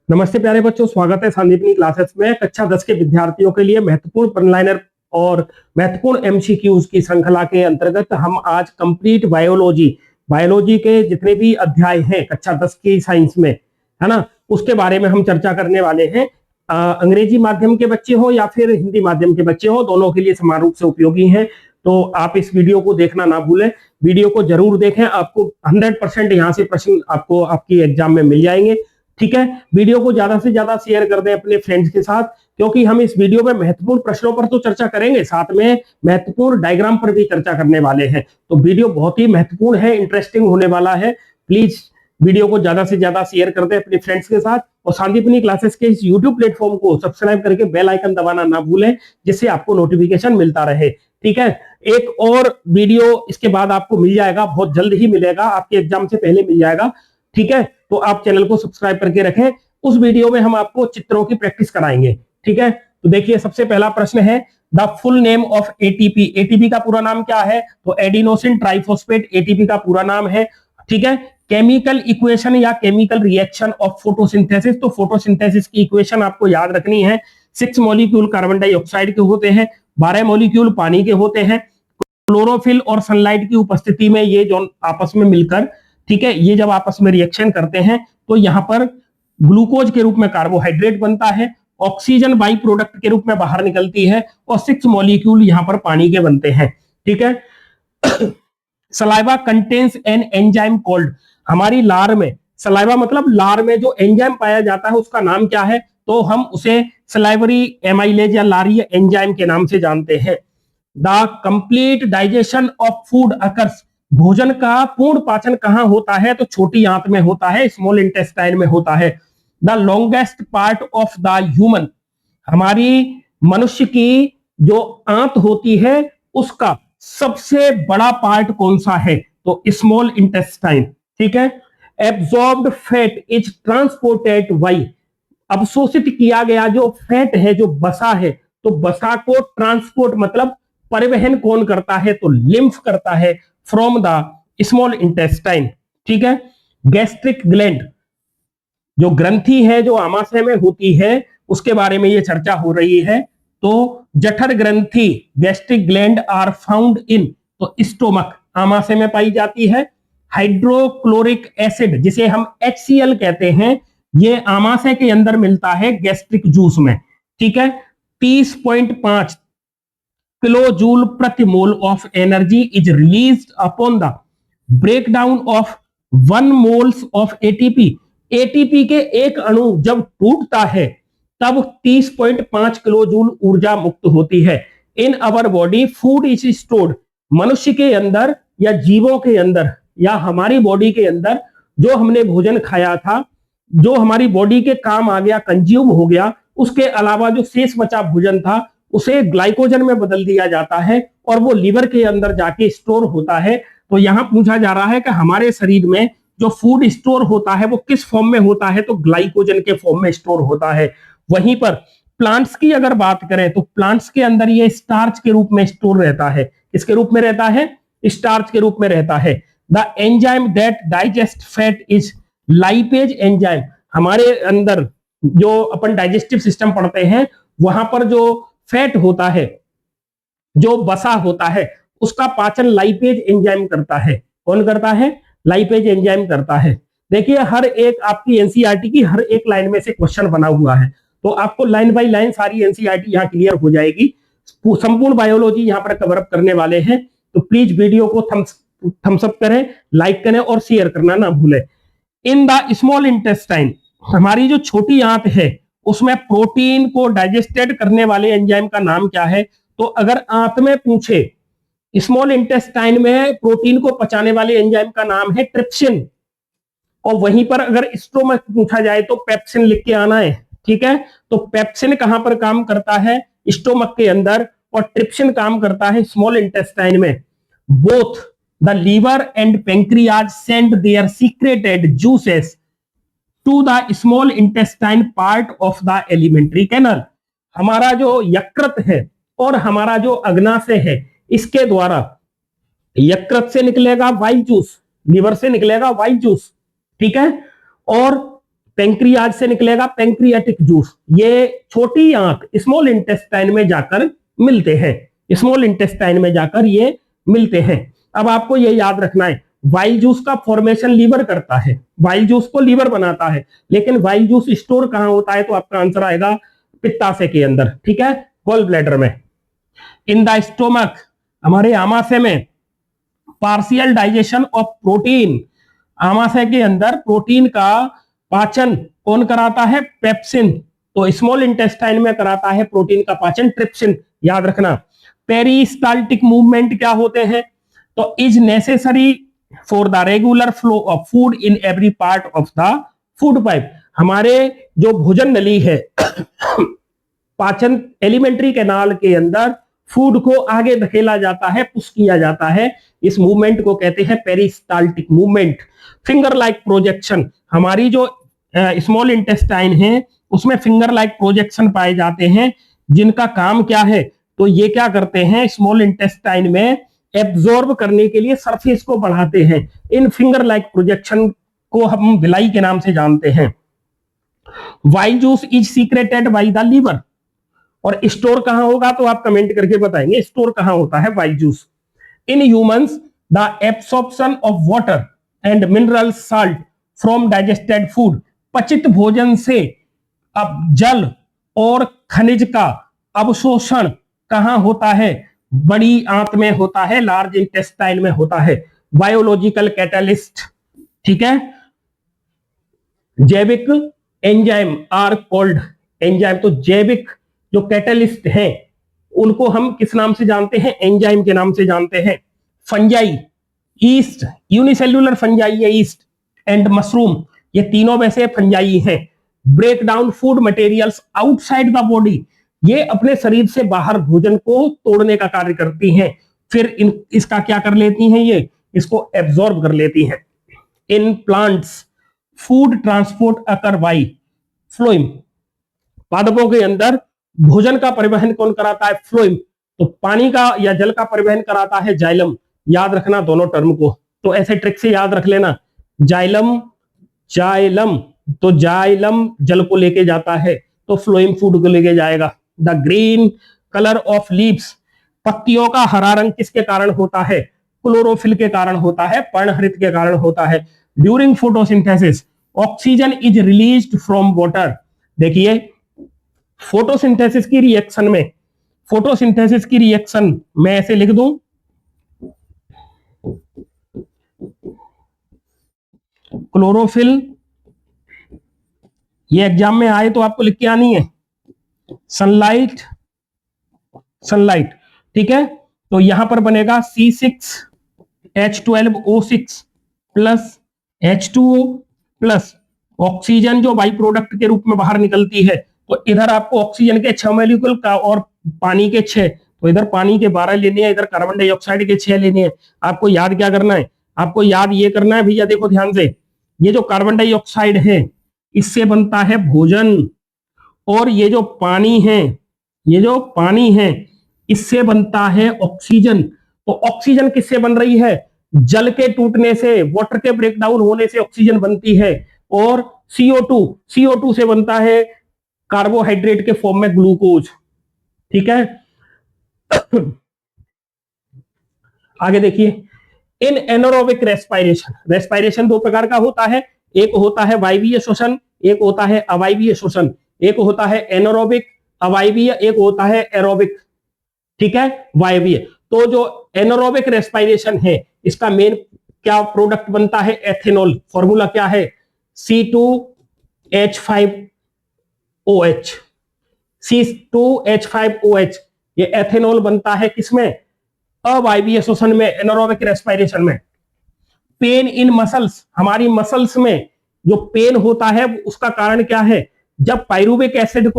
नमस्ते प्यारे बच्चों, स्वागत है संदीपनी क्लासेस में। कक्षा 10 के विद्यार्थियों के लिए महत्वपूर्ण वन-लाइनर और महत्वपूर्ण एमसीक्यूज की श्रृंखला के अंतर्गत हम आज कंप्लीट बायोलॉजी के जितने भी अध्याय हैं कक्षा 10 की साइंस में, है ना, उसके बारे में हम चर्चा करने वाले हैं। अंग्रेजी माध्यम के बच्चे हो या फिर हिंदी माध्यम के बच्चे हो, दोनों के लिए समान रूप से उपयोगी है। तो आप इस वीडियो को देखना ना भूलें, वीडियो को जरूर देखें। आपको 100% यहाँ से प्रश्न आपको आपकी एग्जाम में मिल जाएंगे। ठीक है, वीडियो को ज्यादा से ज्यादा शेयर कर दें अपने फ्रेंड्स के साथ, क्योंकि हम इस वीडियो में महत्वपूर्ण प्रश्नों पर तो चर्चा करेंगे, साथ में महत्वपूर्ण डायग्राम पर भी चर्चा करने वाले हैं। तो वीडियो बहुत ही महत्वपूर्ण है, इंटरेस्टिंग होने वाला है। प्लीज वीडियो को ज्यादा से ज्यादा शेयर कर दें अपने फ्रेंड्स के साथ, और संदीपनी क्लासेस के इस यूट्यूब प्लेटफॉर्म को सब्सक्राइब करके बेल आइकन दबाना ना भूलें, जिससे आपको नोटिफिकेशन मिलता रहे। ठीक है, एक और वीडियो इसके बाद आपको मिल जाएगा, बहुत जल्द ही मिलेगा, आपके एग्जाम से पहले मिल जाएगा। ठीक है, तो आप चैनल को सब्सक्राइब करके रखें। उस वीडियो में हम आपको चित्रों की प्रैक्टिस कराएंगे। ठीक है, तो देखिए सबसे पहला प्रश्न है, the full name of ATP. ATP का पूरा नाम क्या है? तो एडिनोसिन ट्राइफॉस्फेट एटीपी का पूरा नाम है। ठीक है, केमिकल इक्वेशन या केमिकल रिएक्शन ऑफ फोटोसिंथेसिस। तो फोटोसिंथेसिस की इक्वेशन आपको याद रखनी है। 6 मॉलिक्यूल कार्बन डाइऑक्साइड के होते हैं, 12 मॉलिक्यूल पानी के होते हैं। क्लोरोफिल और सनलाइट की उपस्थिति में ये जो आपस में मिलकर, ठीक है, ये जब आपस में रिएक्शन करते हैं तो यहां पर ग्लूकोज के रूप में कार्बोहाइड्रेट बनता है, ऑक्सीजन बाई प्रोडक्ट के रूप में बाहर निकलती है, और 6 मॉलिक्यूल यहां पर पानी के बनते हैं। ठीक है, saliva contains an enzyme called. हमारी लार में, सलाइवा मतलब लार में जो एंजाइम पाया जाता है उसका नाम क्या है? तो हम उसे सलाइवरी एमाइलेज या लारीय एंजाइम के नाम से जानते हैं। The complete digestion of food occurs. भोजन का पूर्ण पाचन कहां होता है? तो छोटी आंत में होता है, स्मॉल इंटेस्टाइन में होता है। The longest part of the human. हमारी मनुष्य की जो आंत होती है उसका सबसे बड़ा पार्ट कौन सा है? तो स्मॉल इंटेस्टाइन। ठीक है, absorbed fat is transported by. अवशोषित किया गया जो फैट है, जो बसा है, तो बसा को ट्रांसपोर्ट मतलब परिवहन कौन करता है? तो लिम्फ करता है फ्रॉम द स्मॉल इंटेस्टाइन। ठीक है, गैस्ट्रिक ग्लैंड जो ग्रंथि है जो आमाशय में होती है, उसके बारे में ये चर्चा हो रही है। तो जठर ग्रंथि, gastric gland are found in, तो स्टोमक, आमाशय में पाई जाती है। हाइड्रोक्लोरिक एसिड जिसे हम HCl कहते हैं, ये आमाशय के अंदर मिलता है गैस्ट्रिक जूस में। ठीक है, 30.5 किलो जूल प्रति mole of energy is released upon the breakdown of 1 moles of ATP. ATP के एक अणु जब टूटता है तब 30.5 किलो जूल ऊर्जा मुक्त होती है। In our body food is stored. मनुष्य के अंदर या जीवों के अंदर या हमारी बॉडी के अंदर जो हमने भोजन खाया था, जो हमारी बॉडी के काम आ गया, कंज्यूम हो गया, उसके अलावा जो शेष बचा भोजन था उसे ग्लाइकोजन में बदल दिया जाता है और वो लीवर के अंदर जाके स्टोर होता है। तो यहां पूछा जा रहा है कि हमारे शरीर में जो फूड स्टोर होता है वो किस फॉर्म में होता है? तो ग्लाइकोजन के फॉर्म में स्टोर होता है। वहीं पर प्लांट्स की अगर बात करें तो प्लांट्स के अंदर ये स्टार्च के रूप में स्टोर रहता है। किसके रूप में रहता है? स्टार्च के रूप में रहता है। The enzyme that digest fat is lipase enzyme. हमारे अंदर जो अपन डाइजेस्टिव सिस्टम पढ़ते हैं, वहां पर जो फैट होता है, जो बसा होता है, उसका पाचन लाइपेज एंजाइम करता है। कौन करता है? लाइपेज एंजाइम करता है। देखिए हर एक आपकी एनसीईआरटी की हर एक लाइन में से क्वेश्चन बना हुआ है, तो आपको लाइन बाय लाइन सारी एनसीईआरटी यहाँ क्लियर हो जाएगी। संपूर्ण बायोलॉजी यहाँ पर कवर अप करने वाले हैं। तो प्लीज वीडियो को थम्स अप करें, लाइक करें और शेयर करना ना भूलें। इन द स्मॉल इंटेस्टाइन, हमारी जो छोटी आंत है उसमें प्रोटीन को डाइजेस्टेड करने वाले एंजाइम का नाम क्या है? तो अगर आंत में पूछे, स्मॉल इंटेस्टाइन में प्रोटीन को पचाने वाले एंजाइम का नाम है ट्रिप्सिन, और वहीं पर अगर स्टोमक पूछा जाए तो पेप्सिन लिख के आना है। ठीक है, तो पेप्सिन कहां पर काम करता है? स्टोमक के अंदर, और ट्रिप्सिन काम करता है स्मॉल इंटेस्टाइन में। Both the liver and pancreas send their secreted juices to the small intestine part of the alimentary canal. हमारा जो यकृत है और हमारा जो अग्नाशय है, इसके द्वारा यकृत से निकलेगा वाइट जूस, लीवर से निकलेगा वाइट जूस। ठीक है, और पेंक्रियाज से निकलेगा पेंक्रियाटिक जूस। ये छोटी आंत स्मॉल इंटेस्टाइन में जाकर मिलते हैं, स्मॉल इंटेस्टाइन में जाकर ये मिलते हैं। अब आपको ये याद रखना है, वाइल जूस का फॉर्मेशन लीवर करता है, वाइल जूस को लीवर बनाता है, लेकिन वाइल जूस स्टोर कहां होता है? तो आपका आंसर आएगा पित्ताशय के अंदर, ठीक है, गॉल ब्लैडर में। इन द स्टोमक, हमारे आमाशय में पार्शियल डाइजेशन ऑफ प्रोटीन, आमाशय के अंदर प्रोटीन का पाचन कौन कराता है? पेप्सिन। तो स्मॉल इंटेस्टाइन में कराता है प्रोटीन का पाचन ट्रिप्सिन, याद रखना। पेरिस्टाल्टिक मूवमेंट क्या होते हैं? तो is necessary for the regular flow of food in every part of the food pipe. हमारे जो भोजन नली है पाचन एलिमेंट्री कैनाल के अंदर फूड को आगे धकेला जाता है, पुश किया जाता है, इस मूवमेंट को कहते हैं peristaltic movement. Finger like projection, हमारी जो स्मॉल इंटेस्टाइन है उसमें फिंगर लाइक प्रोजेक्शन पाए जाते हैं, जिनका काम क्या है? तो ये क्या करते हैं? स्मॉल इंटेस्टाइन में एब्जॉर्ब करने के लिए सरफेस को बढ़ाते हैं। इन फिंगर लाइक प्रोजेक्शन को हम विलाई के नाम से जानते हैं। Bile juice is secreted by the liver, और स्टोर कहां होगा? तो आप कमेंट करके बताएंगे स्टोर कहां होता है bile juice. In humans the absorption of water and mineral salt from digested food, पचित भोजन से अब जल और खनिज का अवशोषण कहां होता है? बड़ी आंत में होता है, लार्ज इंटेस्टाइन में होता है। बायोलॉजिकल कैटालिस्ट, ठीक है, जैविक एंजाइम आर कॉल्ड एंजाइम। तो जैविक जो कैटालिस्ट हैं उनको हम किस नाम से जानते हैं? एंजाइम के नाम से जानते हैं। फंजाई, ईस्ट, यूनिसेल्युलर फंजाई है ईस्ट, एंड मशरूम, ये तीनों वैसे फंजाई हैं। Break down food materials outside the body, ये अपने शरीर से बाहर भोजन को तोड़ने का कार्य करती हैं, फिर इसका क्या कर लेती हैं? ये इसको एब्जॉर्ब कर लेती हैं। In plants food transport occur by phloem, पादपों के अंदर भोजन का परिवहन कौन कराता है? फ्लोएम। तो पानी का या जल का परिवहन कराता है जाइलम, याद रखना दोनों टर्म को। तो ऐसे ट्रिक से याद रख लेना, जाइलम जाइलम, तो जाइलम जल को लेके जाता है, तो फ्लोएम फूड को लेके जाएगा। The green colour of leaves, पत्तियों का हरा रंग किसके कारण होता है? क्लोरोफिल के कारण होता है, पर्णहरित के कारण होता है। During photosynthesis oxygen is released from water, देखिए फोटोसिंथेसिस की रिएक्शन में, फोटोसिंथेसिस की रिएक्शन मैं ऐसे लिख दूं, क्लोरोफिल, ये एग्जाम में आए तो आपको लिख के आनी है, सनलाइट, सनलाइट, ठीक है। तो यहां पर बनेगा C6H12O6 plus H2O plus oxygen जो बाई प्रोडक्ट के रूप में बाहर निकलती है। तो इधर आपको ऑक्सीजन के 6 मॉलिक्यूल का और पानी के 6, तो इधर पानी के 12 लेने हैं, इधर कार्बन डाइऑक्साइड के 6 लेने हैं। आपको याद क्या करना है? आपको याद ये करना है भैया, देखो ध्यान से, ये जो कार्बन डाइऑक्साइड है इससे बनता है भोजन, और ये जो पानी है, ये जो पानी है इससे बनता है ऑक्सीजन। तो ऑक्सीजन किससे बन रही है? जल के टूटने से, वाटर के ब्रेकडाउन होने से ऑक्सीजन बनती है। और CO2 से बनता है कार्बोहाइड्रेट के फॉर्म में ग्लूकोज, ठीक है। आगे देखिए, इन एनारोबिक रेस्पिरेशन, रेस्पिरेशन दो प्रकार का होता है, एक होता है वायवीय श्वसन, एक होता है अवायवीय श्वसन। एक होता है एनारोबिक अवायवीय, एक होता है एरोबिक, ठीक है, वायवीय। तो जो एनारोबिक रेस्पिरेशन है इसका मेन क्या प्रोडक्ट बनता है? एथेनॉल। फॉर्मूला क्या है? C2H5OH, C2H5OH, ये एथेनॉल बनता है किसमें? अवायवीय श्वसन में, एनारोबिक रेस्पिरेशन में। पेन इन मसल्स, हमारी मसल्स में जो पेन होता है उसका कारण क्या है? जब पाइरुविक एसिड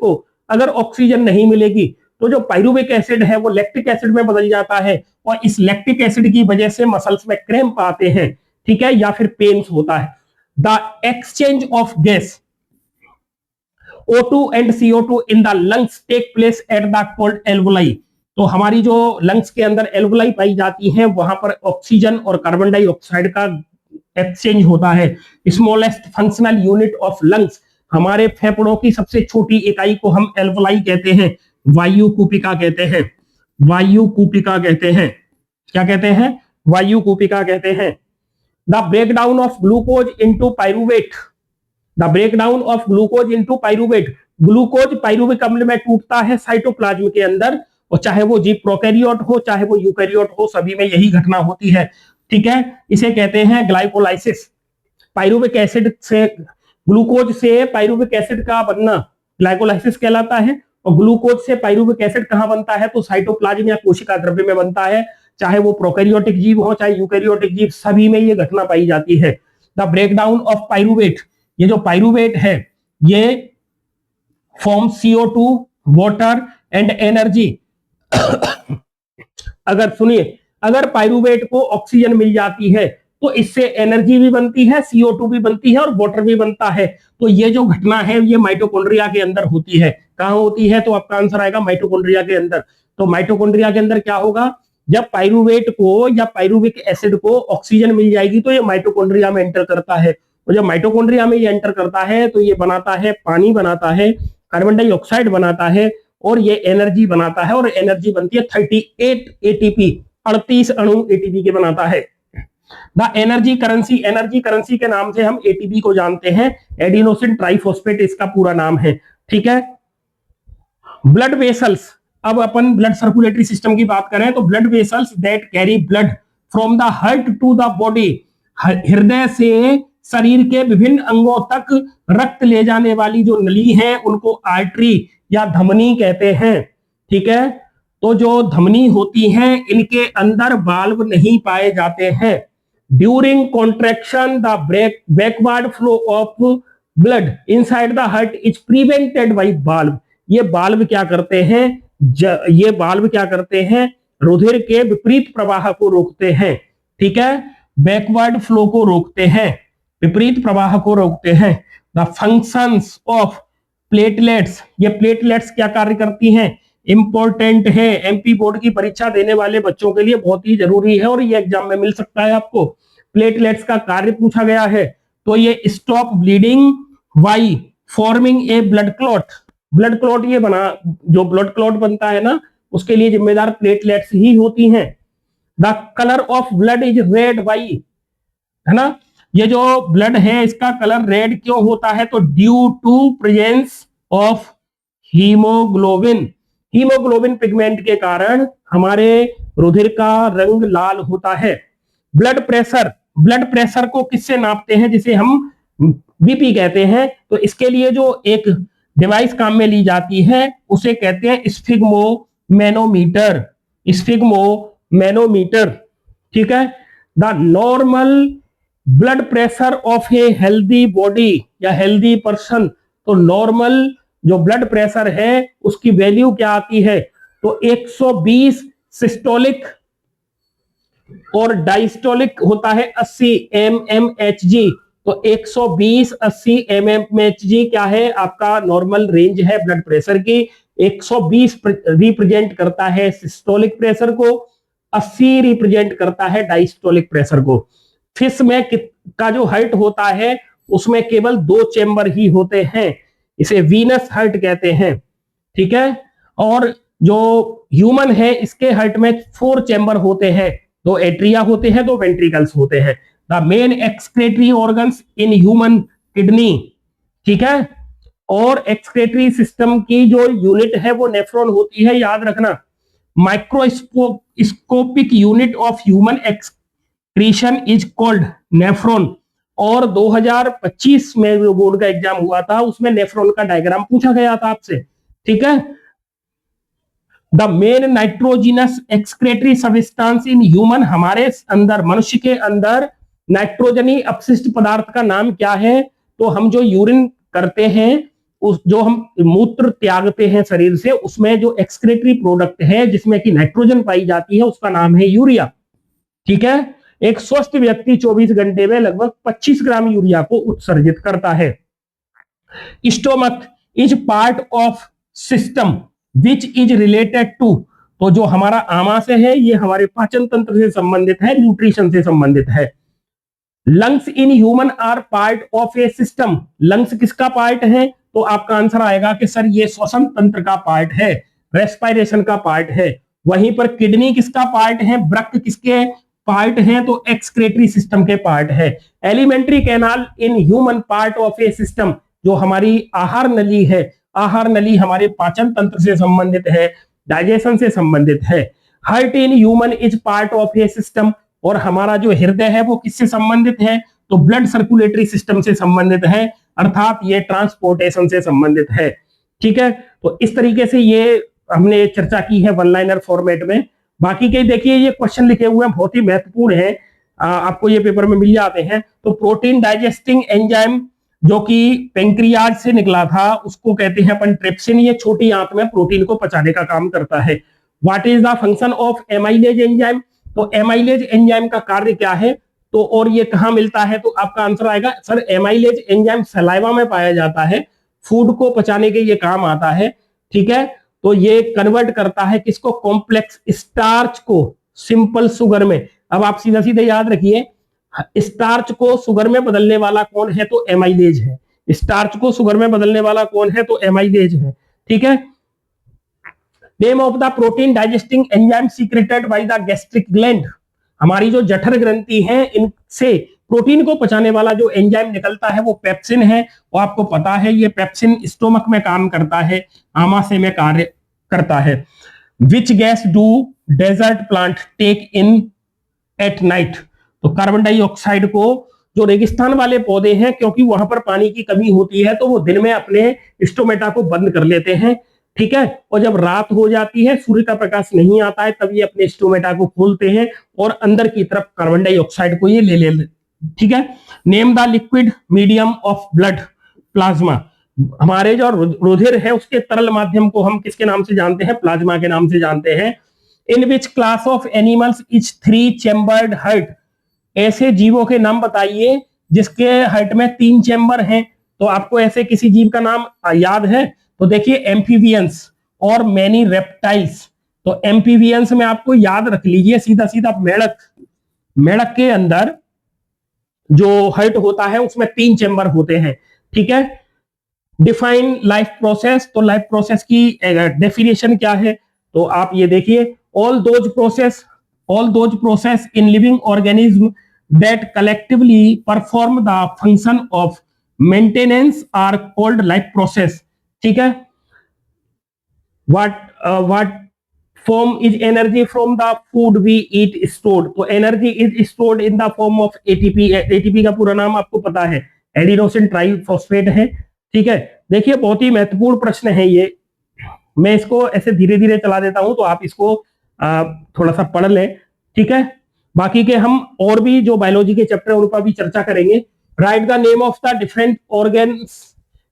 को अगर ऑक्सीजन नहीं मिलेगी तो जो पाइरुविक एसिड है वो लैक्टिक एसिड में बदल जाता है, और इस लैक्टिक एसिड की वजह से मसल्स में क्रैम्प आते हैं, ठीक है, या फिर पेन्स होता है। The exchange of gas O2 and CO2 in the lungs take place at the cold alveoli. तो हमारी जो लंग्स के अंदर एल्वोलाई पाई जाती हैं वहां पर ऑक्सीजन और कार्बन डाइऑक्साइड का एक्सचेंज होता है। Smallest functional unit of lungs, हमारे फेफड़ों की सबसे छोटी इकाई को हम एल्वलाई कहते हैं, वायु कूपिका कहते हैं, वायु कूपिका कहते हैं। क्या कहते हैं? वायु कूपिका कहते हैं। The breakdown of glucose into pyruvate, the breakdown of glucose into pyruvate, glucose pyruvic अम्ल में टूटता है साइटोप्लाज्म के अंदर, और चाहे वो जीव प्रोकैरियोट हो चाहे वो यूकैरियोट हो, सभी में यही घटना होती है। ठीक है, इसे कहते हैं ग्लाइकोलाइसिस। पाइरूविक एसिड से, ग्लूकोज से पाइरूविक एसिड का बनना ग्लाइकोलाइसिस कहलाता है, और ग्लूकोज से पाइरूविक एसिड कहां बनता है? तो साइटोप्लाज्म या कोशिका द्रव्य में बनता है, चाहे वो प्रोकैरियोटिक जीव हो चाहे यूकैरियोटिक जीव, सभी में ये घटना पाई जाती है। द ब्रेकडाउन ऑफ पाइरूवेट, ये जो पाइरूवेट है ये form CO2, water and energy. अगर सुनिए, अगर पाइरूवेट को ऑक्सीजन मिल जाती है तो इससे एनर्जी भी बनती है, CO2 भी बनती है और वाटर भी बनता है। तो ये जो घटना है ये माइटोकॉन्ड्रिया के अंदर होती है। कहां होती है? तो आपका आंसर आएगा माइटोकॉन्ड्रिया के अंदर। तो माइटोकॉन्ड्रिया के अंदर क्या होगा? जब पाइरूवेट को या पाइरूविक एसिड को ऑक्सीजन मिल जाएगी तो ये माइटोकॉन्ड्रिया में एंटर करता है, और जब माइटोकॉन्ड्रिया में ये एंटर करता है तो ये बनाता है पानी, बनाता है कार्बन डाइऑक्साइड, बनाता है और ये एनर्जी बनाता है, और एनर्जी बनती है 38 ATP, 38 अणु ATP के बनाता है। The energy currency, energy currency के नाम से हम ATP को जानते हैं, एडिनोसिन ट्राइफॉस्फेट इसका पूरा नाम है। ठीक है, ब्लड वेसल्स, अब अपन ब्लड सर्कुलेटरी सिस्टम की बात करें तो blood vessels that carry blood from the heart to the body, हृदय से शरीर के विभिन्न अंगों तक रक्त ले जाने वाली जो नली है उनको आर्टरी या धमनी कहते हैं। ठीक है, तो जो धमनी होती हैं इनके अंदर वाल्व नहीं पाए जाते हैं। During contraction the backward flow of blood inside the heart is prevented by valve, ये वाल्व क्या करते हैं? ये वाल्व क्या करते हैं? रुधिर के विपरीत प्रवाह को रोकते हैं। ठीक है, बैकवर्ड फ्लो को रोकते हैं, विपरीत प्रवाह को रोकते हैं। द फंक्शंस ऑफ प्लेटलेट्स, ये प्लेटलेट्स क्या कार्य करती हैं? इंपॉर्टेंट है, MP बोर्ड की परीक्षा देने वाले बच्चों के लिए बहुत ही जरूरी है और ये एग्जाम में मिल सकता है आपको। प्लेटलेट्स का कार्य पूछा गया है, तो ये stop bleeding by forming a blood clot, blood clot ये बना, जो ब्लड क्लॉट बनता है ना उसके लिए जिम्मेदार प्लेटलेट्स ही होती हैं। The colour of blood is red by, है ना, ये जो ब्लड है इसका कलर रेड क्यों होता है? तो due to presence of haemoglobin, haemoglobin pigment के कारण हमारे रुधिर का रंग लाल होता है। ब्लड प्रेशर, ब्लड प्रेशर को किससे नापते हैं? जिसे हम BP कहते हैं, तो इसके लिए जो एक डिवाइस काम में ली जाती है उसे कहते हैं स्फिग्मोमैनोमीटर, स्फिग्मोमैनोमीटर। ठीक है, the normal blood pressure of a healthy body या हेल्दी पर्सन, तो नॉर्मल जो ब्लड प्रेशर है उसकी वैल्यू क्या आती है? तो 120 सिस्टोलिक और डायस्टोलिक होता है 80 mmHg, तो 120 80 mmHg क्या है? आपका नॉर्मल रेंज है ब्लड प्रेशर की। 120 रिप्रेजेंट करता है सिस्टोलिक प्रेशर को, 80 रिप्रेजेंट करता है डायस्टोलिक प्रेशर को। फिश में का जो हार्ट होता है उसमें केवल 2 चेंबर ही होते हैं, इसे वीनस हार्ट कहते हैं। ठीक है, और जो ह्यूमन है इसके हार्ट में 4 चेंबर होते हैं, 2 एट्रिया होते हैं, 2 वेंट्रिकल्स होते हैं। The main excretory organs in human kidney. ठीक है, और एक्सक्रेटरी सिस्टम की जो यूनिट है वो नेफ्रॉन होती है, याद रखना। Microscopic unit of human excretion is called nephron. और 2025 में जो बोर्ड का एग्जाम हुआ था उसमें नेफ्रॉन का डायग्राम पूछा गया था आपसे। ठीक है, the main nitrogenous excretory substance in human, हमारे अंदर मनुष्य के अंदर नाइट्रोजनी अपशिष्ट पदार्थ का नाम क्या है? तो हम जो यूरिन करते हैं, उस जो हम मूत्र त्यागते हैं शरीर से, उसमें जो एक्सक्रेटरी प्रोडक्ट है जिसमें कि नाइट्रोजन पाई जाती है उसका नाम है यूरिया। ठीक है, एक स्वस्थ व्यक्ति 24 घंटे में लगभग 25 ग्राम यूरिया को उत्सर्जित करता है। Stomach is part of system which is related to, तो जो हमारा आमाशय है ये हमारे पाचन तंत्र से संबंधित है, न्यूट्रिशन से संबंधित है। Lungs in human are part of a system, lungs किसका पार्ट है? तो आपका आंसर आएगा कि सर ये श्वसन तंत्र का पार्ट है, रेस्पिरेशन का पार्ट है। वहीं पर किडनी किसका पार्ट है? वृक्क किसके पार्ट है? तो एक्सक्रेटरी सिस्टम के पार्ट है। Alimentary canal in human part of a system, जो हमारी आहार नली है, आहार नली हमारे पाचन तंत्र से संबंधित है, डाइजेशन से संबंधित है। Heart in human is part of a system, और हमारा जो हृदय है वो किससे संबंधित है? तो ब्लड सर्कुलेटरी सिस्टम से संबंधित है, अर्थात ये ट्रांसपोर्टेशन से संबंधित है। ठीक है, तो इस तरीके से ये हमने चर्चा की है वन लाइनर फॉर्मेट में। बाकी के देखिए ये क्वेश्चन लिखे हुए हैं, बहुत ही महत्वपूर्ण है, आपको ये पेपर में मिल जाते हैं। तो प्रोटीन डाइजेस्टिंग एंजाइम जो कि पेंक्रियाज से निकला था उसको कहते हैं अपन ट्रिप्सिन, ये छोटी आंत में प्रोटीन को पचाने का काम करता है। What is the function of amylase enzyme? तो एमाइलेज एंजाइम का कार्य क्या है? तो और ये कहां मिलता है? तो आपका आंसर आएगा सर एमाइलेज एंजाइम सलाइवा में पाया जाता है, फूड को पचाने के ये काम आता है। ठीक है, तो ये कन्वर्ट करता है किसको? कॉम्प्लेक्स स्टार्च को सिंपल शुगर में। अब आप सीधा सीधा याद रखिए, स्टार्च को शुगर में बदलने वाला कौन है? तो एमाइलेज है। स्टार्च को शुगर में बदलने वाला कौन है? तो एमाइलेज है। ठीक है, name of the protein digesting enzyme secreted by the gastric gland, हमारी जो जठर ग्रंथि है इनसे प्रोटीन को पचाने वाला जो एंजाइम निकलता है वो पेप्सिन है। और आपको पता है ये पेप्सिन स्टोमक में काम करता है, आमाशय में कार्य करता है। Which gas do desert plant take in at night? तो कार्बन डाइऑक्साइड को जो रेगिस्तान वाले पौधे हैं, क्योंकि वहां पर पानी की कमी होती है, तो वो दिन में अपने स्टोमेटा को बंद कर लेते हैं। ठीक है, और जब रात हो जाती है, सूर्य का प्रकाश नहीं आता है, तब ये अपने स्टोमेटा को खोलते हैं और अंदर की तरफ कार्बन डाइऑक्साइड को ये ले ले। ठीक है, name the liquid medium of blood plasma, हमारे जो रुधिर है उसके तरल माध्यम को हम किसके नाम से जानते हैं? प्लाज्मा के नाम से जानते हैं। In which class of animals is 3 chambered heart, ऐसे जीवों के नाम बताइए जिसके हार्ट में 3 चैम्बर हैं। तो आपको ऐसे किसी जीव का नाम याद है? तो देखिए एम्फीबियंस और मैनी रेप्टाइल्स। तो एम्फीबियंस में आपको याद रख लीजिए सीधा सीधा मेढक, मेढक के अंदर जो हार्ट होता है उसमें 3 चैम्बर होते हैं। ठीक है, डिफाइन लाइफ प्रोसेस, तो लाइफ प्रोसेस की डेफिनेशन क्या है? तो आप ये देखिए, all those process in living organism that collectively perform the function of maintenance are called life process. ठीक है, what form is energy from the food we eat stored? तो energy is stored in the form of ATP. ATP का पूरा नाम आपको पता है, adenosine triphosphate है। ठीक है, देखिए बहुत ही महत्वपूर्ण प्रश्न है ये, मैं इसको ऐसे धीरे धीरे चला देता हूं तो आप इसको थोड़ा सा पढ़ लें। ठीक है, बाकी के हम और भी जो बायोलॉजी के चैप्टर उन पर भी चर्चा करेंगे। Right the name of the different organs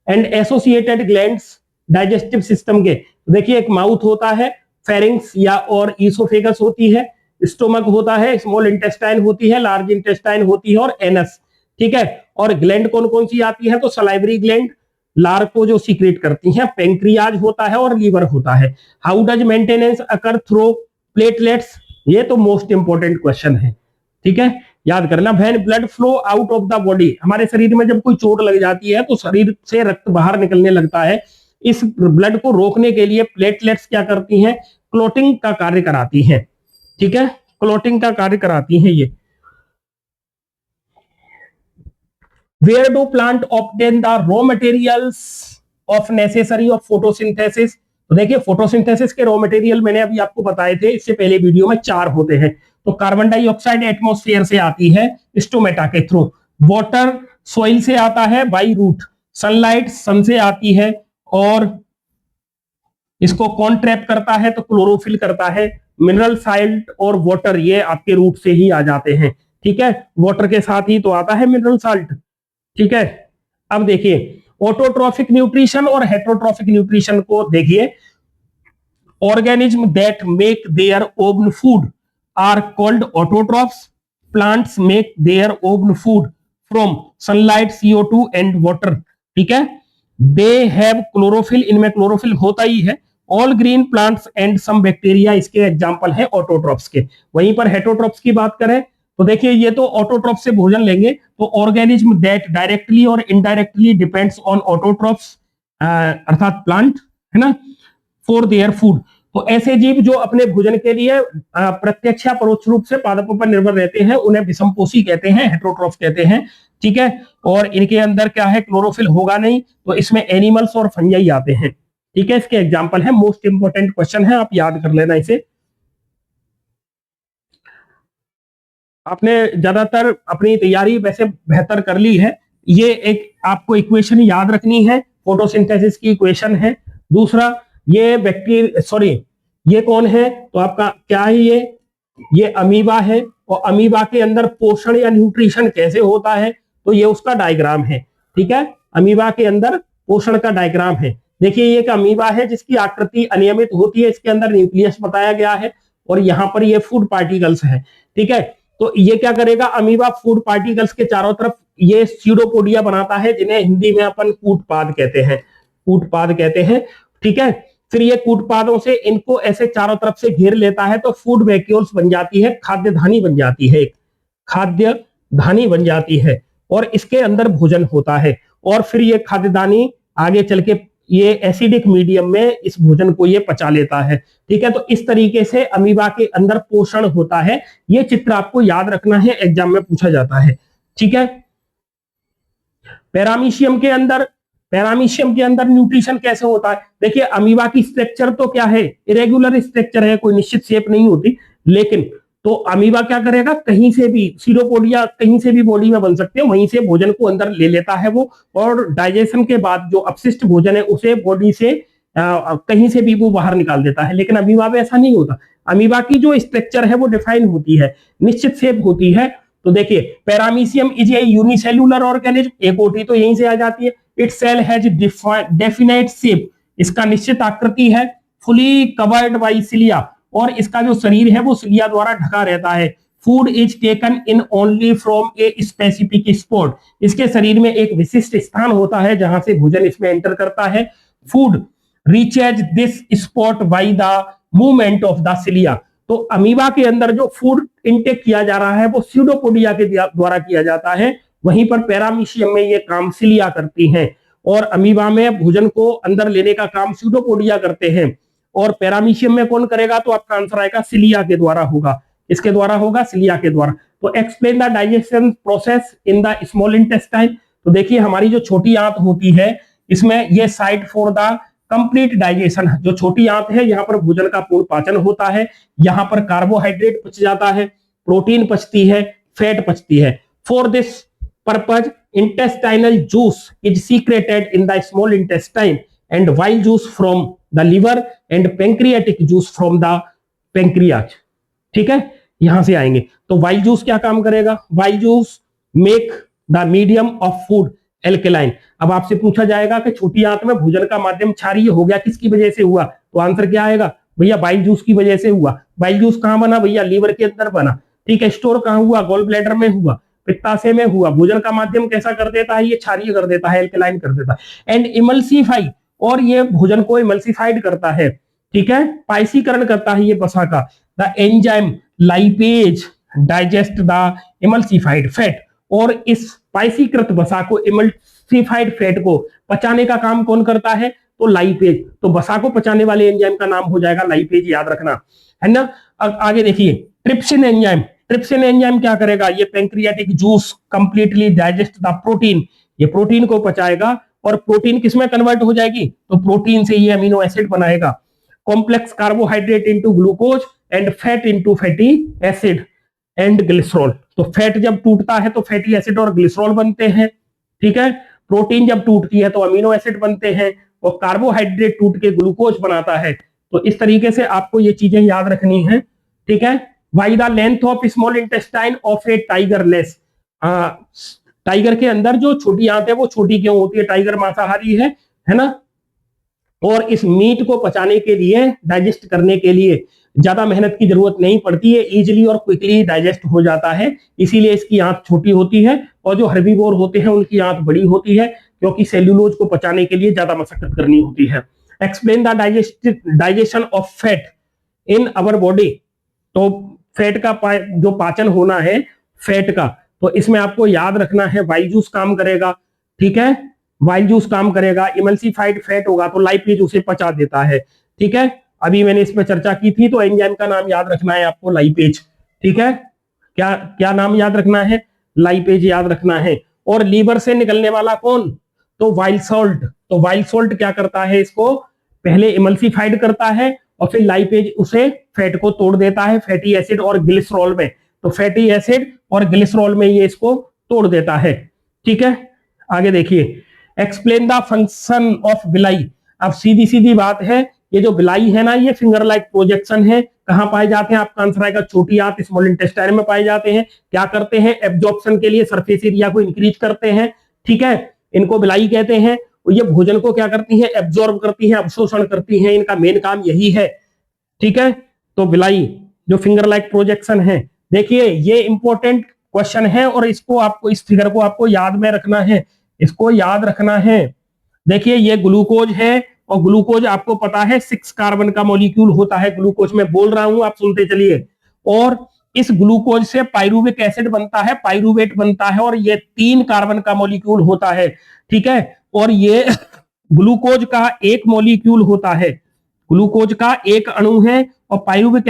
and associated glands digestive system के। देखिए एक माउथ होता है, फेरिंग्स या और ईसोफेगस होती है, स्टोमक होता है, स्मॉल इंटेस्टाइन होती है, लार्ज इंटेस्टाइन होती है और एनस। ठीक है, और ग्लैंड कौन कौन सी आती है? तो सलाइवरी ग्लैंड, लार को जो सीक्रेट करती हैं, पेंक्रियाज होता है और लीवर होता है। How does maintenance occur through platelets? ये तो मोस्ट इंपोर्टेंट क्वेश्चन है। ठीक है, याद करना। When blood flow out of the body, हमारे शरीर में जब कोई चोट लग जाती है तो शरीर से रक्त बाहर निकलने लगता है। इस ब्लड को रोकने के लिए प्लेटलेट्स क्या करती हैं? क्लोटिंग का कार्य कराती हैं। ठीक है, क्लोटिंग का कार्य कराती हैं ये। Where do plant obtain the raw materials of necessary of photosynthesis? तो देखिए फोटोसिंथेसिस के रॉ मटेरियल मैंने अभी आपको बताए थे इससे पहले वीडियो में 4 होते हैं। तो कार्बन डाइऑक्साइड एटमॉस्फेयर से आती है स्टोमेटा के थ्रू, वाटर सॉइल से आता है बाई रूट, सनलाइट सन से आती है और इसको कौन ट्रैप करता है? तो क्लोरोफिल करता है। मिनरल साल्ट और वाटर ये आपके रूट से ही आ जाते हैं। ठीक है, वाटर के साथ ही तो आता है मिनरल साल्ट। ठीक है, अब देखिए ऑटोट्रॉफिक न्यूट्रिशन और हेटरोट्रॉफिक न्यूट्रिशन को देखिए। Organism that make their own food are called autotrophs. Plants make their own food from sunlight, CO2 and water. ठीक है, दे हैव क्लोरोफिल, इनमें क्लोरोफिल होता ही है। All green plants and some bacteria इसके example है ऑटोट्रॉफ्स के। वहीं पर हेटरोट्रॉफ्स की बात करें तो देखिए ये तो ऑटोट्रॉफ से भोजन लेंगे, तो ऑर्गेनिज्म दैट डायरेक्टली और इनडायरेक्टली डिपेंड्स ऑन ऑटोट्रॉफ्स अर्थात प्लांट, है ना, फॉर देयर फूड। तो ऐसे जीव जो अपने भोजन के लिए प्रत्यक्ष या परोक्ष रूप से पादपों पर निर्भर रहते हैं उन्हें विषमपोषी कहते हैं, हेटेरोट्रॉफ कहते हैं। ठीक है, और इनके अंदर क्या है, क्लोरोफिल होगा नहीं, तो इसमें एनिमल्स और फंजाई आते हैं। ठीक है, इसके एग्जाम्पल है, मोस्ट इंपोर्टेंट क्वेश्चन है, आप याद कर लेना इसे। आपने ज्यादातर अपनी तैयारी वैसे बेहतर कर ली है। ये एक आपको इक्वेशन याद रखनी है, फोटोसिंथेसिस की इक्वेशन है। दूसरा, ये बैक्टीरिया, सॉरी ये कौन है, तो आपका क्या है, ये अमीबा है, और अमीबा के अंदर पोषण या न्यूट्रिशन कैसे होता है, तो ये उसका डायग्राम है। ठीक है, अमीबा के अंदर पोषण का डायग्राम है। देखिए ये एक अमीबा है जिसकी आकृति अनियमित होती है, इसके अंदर न्यूक्लियस बताया गया है, और यहाँ पर ये फूड पार्टिकल्स है। ठीक है, तो ये क्या करेगा, अमीबा फूड पार्टिकल्स के चारों तरफ ये स्यूडोपोडिया बनाता है, जिन्हें हिंदी में अपन कूटपाद कहते हैं, कूटपाद कहते हैं। ठीक है, फिर ये कूटपादों से इनको ऐसे चारों तरफ से घेर लेता है, तो फूड वैक्यूल्स बन जाती है, खाद्य धानी बन जाती है, खाद्य धानी बन जाती है, और इसके अंदर भोजन होता है। और फिर ये खाद्य धानी आगे चल के ये एसिडिक मीडियम में इस भोजन को ये पचा लेता है। ठीक है, तो इस तरीके से अमीबा के अंदर पोषण होता है। ये चित्र आपको याद रखना है, एग्जाम में पूछा जाता है। ठीक है, पैरामीशियम के अंदर, पैरामीशियम के अंदर न्यूट्रिशन कैसे होता है। देखिए अमीबा की स्ट्रक्चर तो क्या है, इरेगुलर स्ट्रक्चर है, कोई निश्चित शेप नहीं होती, लेकिन तो अमीबा क्या करेगा, कहीं से भी सीरोपोडिया कहीं से भी बॉडी में बन सकते हैं, वहीं से भोजन को अंदर ले लेता है वो, और डाइजेशन के बाद जो अपशिष्ट भोजन है उसे बॉडी से कहीं से भी वो बाहर निकाल देता है। लेकिन अमीबा में ऐसा नहीं होता, अमीबा की जो स्ट्रक्चर है वो डिफाइन होती है, निश्चित शेप होती है। तो देखिए paramecium is a unicellular organism, एक ओटी तो यहीं से आ जाती है। It cell has definite shape, इसका निश्चित आकृति है, फुली कवर्ड बाई सिलिया, और इसका जो शरीर है वो सिलिया द्वारा ढका रहता है। Food is taken in only from a specific spot, इसके शरीर में एक विशिष्ट स्थान होता है जहां से भोजन इसमें एंटर करता है। Food reaches this spot by the movement of the cilia, तो अमीबा के अंदर जो फूड इंटेक किया जा रहा है वो स्यूडोपोडिया के द्वारा किया जाता है, वहीं पर पैरामीशियम में ये काम सिलिया करती हैं, और अमीबा में भोजन को अंदर लेने का काम स्यूडोपोडिया करते हैं, और पैरामीशियम में कौन करेगा, तो आपका आंसर आएगा सिलिया के द्वारा होगा। इसके द्वारा होगा, सिलिया के द्वारा। तो explain the digestion process in the small intestine, तो देखिए हमारी जो छोटी आंत होती है इसमें ये site for the complete digestion, जो छोटी आंत है यहाँ पर भोजन का पूर्ण पाचन होता है, यहाँ पर कार्बोहाइड्रेट पच जाता है, प्रोटीन पचती है, फैट पचती है। For this purpose intestinal juice is secreted in the small intestine and while juice from the liver and pancreatic juice from the pancreas. ठीक है, यहां से आएंगे, तो वाइल जूस क्या काम करेगा, while juice make the medium of food alkaline. अब आपसे पूछा जाएगा कि छोटी आंत में भोजन का माध्यम क्षारीय हो गया, किसकी वजह से हुआ, तो आंसर क्या आएगा, भैया बाइल जूस की वजह से हुआ। बाइल जूस कहां बना, भैया लीवर के अंदर बना। ठीक है, स्टोर कहां हुआ, गॉल ब्लैडर में हुआ, पित्ताशय में हुआ। भोजन का माध्यम कैसा कर देता है, ये क्षारीय कर देता है, एल्केलाइन कर देता है। एंड इमल्सिफाई, और ये भोजन को इमल्सिफाइड करता है। ठीक है, पाइसीकरण करता है ये वसा का। The enzyme lipase digest the emulsified fat, और इस पाइसीकृत वसा को, इमल्सिफाइड फैट को पचाने का काम कौन करता है, तो लाइपेज। तो वसा को पचाने वाले एंजाइम का नाम हो जाएगा लाइपेज, याद रखना है ना। अब आगे देखिए ट्रिप्सिन एंजाइम, ट्रिप्सिन एंजाइम क्या करेगा, ये pancreatic juice completely digest the protein, ये प्रोटीन को पचाएगा, और प्रोटीन किसमें कन्वर्ट हो जाएगी, तो प्रोटीन से ये अमीनो एसिड बनाएगा। Complex carbohydrate into glucose and fat into fatty acid and glycerol, तो फैट जब टूटता है तो फैटी एसिड और ग्लिसरॉल बनते हैं। ठीक है, प्रोटीन जब टूटती है तो अमीनो एसिड बनते हैं, और कार्बोहाइड्रेट टूट के ग्लूकोज बनाता है। तो इस तरीके से आपको ये चीजें याद रखनी है। ठीक है, why the length of small intestine of A tiger less, tiger के अंदर जो छोटी आंत है वो छोटी क्यों होती है, टाइगर मांसाहारी है ना, और इस मीट को पचाने के लिए, डाइजेस्ट करने के लिए ज्यादा मेहनत की जरूरत नहीं पड़ती है, इजीली और क्विकली डाइजेस्ट हो जाता है, इसीलिए इसकी आंत छोटी होती है। और जो हर्बीवोर होते हैं उनकी आंत बड़ी होती है, क्योंकि सेल्यूलोज को पचाने के लिए ज्यादा मशक्कत करनी होती है। Explain the digestion of fat in our body, तो फैट का जो पाचन होना है, फैट का, तो इसमें आपको याद रखना है वाइल जूस काम करेगा, ठीक है, वाइल जूस काम करेगा। इमल्सिफाइड फैट होगा तो लाइपेज उसे पचा देता है, ठीक है। अभी मैंने इस पर चर्चा की थी, तो एंजाइम का नाम याद रखना है आपको, लाइपेज, ठीक है। क्या क्या नाम याद रखना है? लाइपेज याद रखना है। और लीवर से निकलने वाला कौन? तो वाइल सॉल्ट। तो वाइल सॉल्ट क्या करता है? इसको पहले इमल्सिफाइड करता है और फिर लाइपेज उसे फैट को तोड़ देता है फैटी एसिड और ग्लिसरॉल में। तो फैटी एसिड और ग्लिसरॉल में ये इसको तोड़ देता है, ठीक है। आगे देखिए, explain the function of villi. अब सीधी सीधी बात है, ये जो विलाई है ना, ये फिंगर लाइक प्रोजेक्शन है। कहां पाए जाते हैं? आपका आंसर आएगा छोटी आंत, स्मॉल इंटेस्टाइन में पाए जाते हैं। क्या करते हैं? एब्जॉर्प्शन के लिए सरफेस एरिया को इंक्रीज करते हैं, ठीक है। इनको विलाई कहते हैं। और ये भोजन को क्या करती है? एब्जॉर्ब करती है, अवशोषण करती है। इनका मेन काम यही है, ठीक है। तो विलाई जो फिंगर लाइक प्रोजेक्शन है, देखिए ये इंपॉर्टेंट क्वेश्चन है और इसको आपको, इस फिगर को आपको याद में रखना है, इसको याद रखना है। देखिए ये ग्लूकोज है और ग्लूकोज आपको पता है 6 कार्बन का मॉलिक्यूल होता है। ग्लूकोज में बोल रहा हूं, आप सुनते चलिए। और इस ग्लूकोज से पाइरुविक एसिड बनता है, पाइरुवेट बनता है, और ये 3 कार्बन का मॉलिक्यूल होता है, ठीक है। और ये ग्लूकोज का एक मॉलिक्यूल होता है, ग्लूकोज का एक अणु है, और पाइरुविक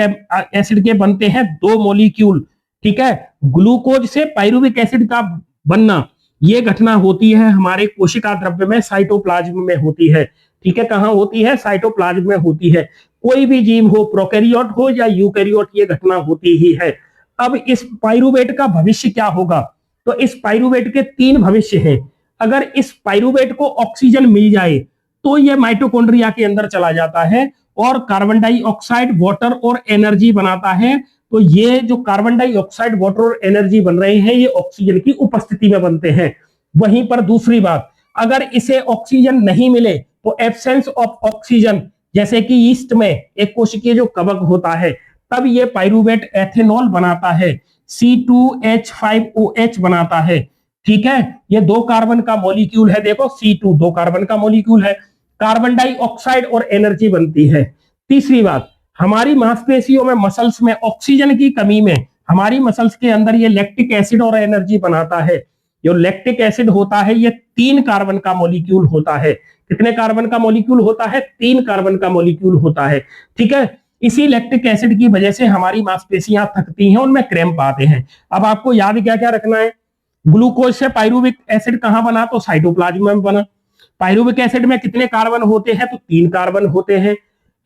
एसिड के बनते हैं 2 मॉलिक्यूल, ठीक है। ग्लूकोज से पाइरुविक एसिड का बनना, ये घटना होती है हमारे कोशिका द्रव्य में, साइटोप्लाज्म में होती है, ठीक है। कहां होती है? साइटोप्लाज्म में होती है। कोई भी जीव हो, प्रोकैरियोट हो या यूकैरियोट, ये घटना होती ही है। अब इस पाइरुवेट का भविष्य क्या होगा? तो इस पाइरुवेट के 3 भविष्य हैं। अगर इस पाइरुवेट को ऑक्सीजन मिल जाए तो ये माइटोकॉन्ड्रिया के अंदर चला जाता है और कार्बन डाइऑक्साइड, वाटर और एनर्जी बनाता है। तो ये जो कार्बन डाइऑक्साइड, वाटर और एनर्जी बन रहे हैं, ये ऑक्सीजन की उपस्थिति में बनते हैं। वहीं पर दूसरी बात, अगर इसे ऑक्सीजन नहीं मिले तो एब्सेंस ऑफ ऑक्सीजन, जैसे कि ईस्ट में एक कोशिकीय जो कवक होता है, तब ये पाइरुवेट एथेनॉल बनाता है, C2H5OH बनाता है, ठीक है। ये 2 कार्बन का मॉलिक्यूल है, देखो C2 2 कार्बन का मॉलिक्यूल है। कार्बन डाइऑक्साइड और एनर्जी बनती है। तीसरी बात, हमारी मांसपेशियों में, मसल्स में ऑक्सीजन की कमी में हमारी मसल्स के अंदर ये लैक्टिक एसिड और एनर्जी बनाता है। जो लैक्टिक एसिड होता है ये 3 कार्बन का मॉलिक्यूल होता है। कितने कार्बन का मॉलिक्यूल होता है? 3 कार्बन का मॉलिक्यूल होता है, ठीक है। इसी लैक्टिक एसिड की वजह से हमारी मांसपेशियां थकती हैं, उनमें क्रैम्प आते हैं। अब आपको याद क्या क्या रखना है? ग्लूकोज से पाइरुविक एसिड कहां बना? तो साइटोप्लाज्म में बना। पाइरुविक एसिड में कितने कार्बन होते हैं? तो 3 कार्बन होते हैं।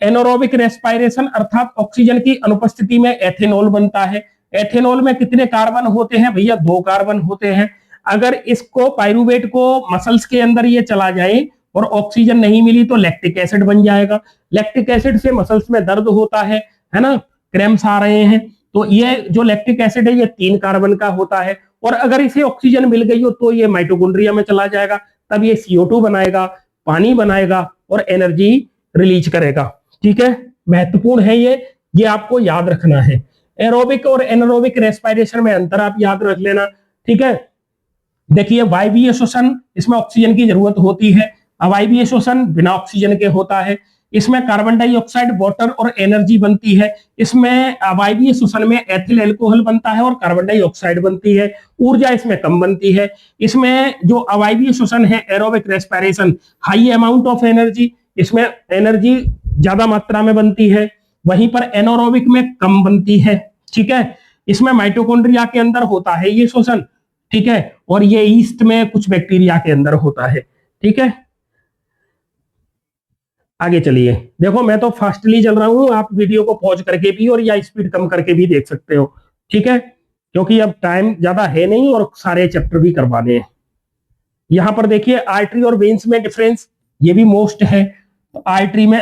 एनारोबिक रेस्पिरेशन अर्थात ऑक्सीजन की अनुपस्थिति में एथेनॉल बनता है। एथेनॉल में कितने कार्बन होते हैं भैया? 2 कार्बन होते हैं। अगर इसको, पाइरुवेट को मसल्स के अंदर ये चला जाए और ऑक्सीजन नहीं मिली तो लैक्टिक एसिड बन जाएगा। लैक्टिक एसिड से मसल्स में दर्द होता है ना, क्रैम्प्स आ रहे हैं। तो ये जो लैक्टिक एसिड है ये 3 कार्बन का होता है। और अगर इसे ऑक्सीजन मिल गई हो तो ये माइटोकॉन्ड्रिया में चला जाएगा, तब ये CO2 बनाएगा, पानी बनाएगा और एनर्जी रिलीज करेगा, ठीक है। महत्वपूर्ण है ये आपको याद रखना है। एरोबिक और एनारोबिक रेस्पिरेशन में अंतर आप याद रख लेना, ठीक है। देखिए वायवीय श्वसन, इसमें ऑक्सीजन की जरूरत होती है। अवायवीय श्वसन बिना ऑक्सीजन के होता है। इसमें कार्बन डाइऑक्साइड, वाटर और एनर्जी बनती है। इसमें अवायवीय श्वसन में एथिल अल्कोहल बनता है और कार्बन डाइऑक्साइड बनती है। ऊर्जा इसमें कम बनती है। इसमें जो अवायवीय श्वसन है, aerobic respiration, high amount of energy, इसमें एनर्जी ज्यादा मात्रा में बनती है। वहीं पर एनारोबिक में कम बनती है, ठीक है। इसमें माइटोकॉन्ड्रिया के अंदर होता है ये श्वसन, ठीक है। और ये ईस्ट में कुछ बैक्टीरिया के अंदर होता है, ठीक है। आगे चलिए, देखो मैं तो फास्टली चल रहा हूं, आप वीडियो को पॉज करके भी और या स्पीड कम करके भी देख सकते हो, ठीक है। क्योंकि अब टाइम ज्यादा है नहीं और सारे चैप्टर भी करवाने हैं। यहां पर देखिए आर्टरी और वेन्स में डिफरेंस, ये भी मोस्ट है। तो आर्टरी में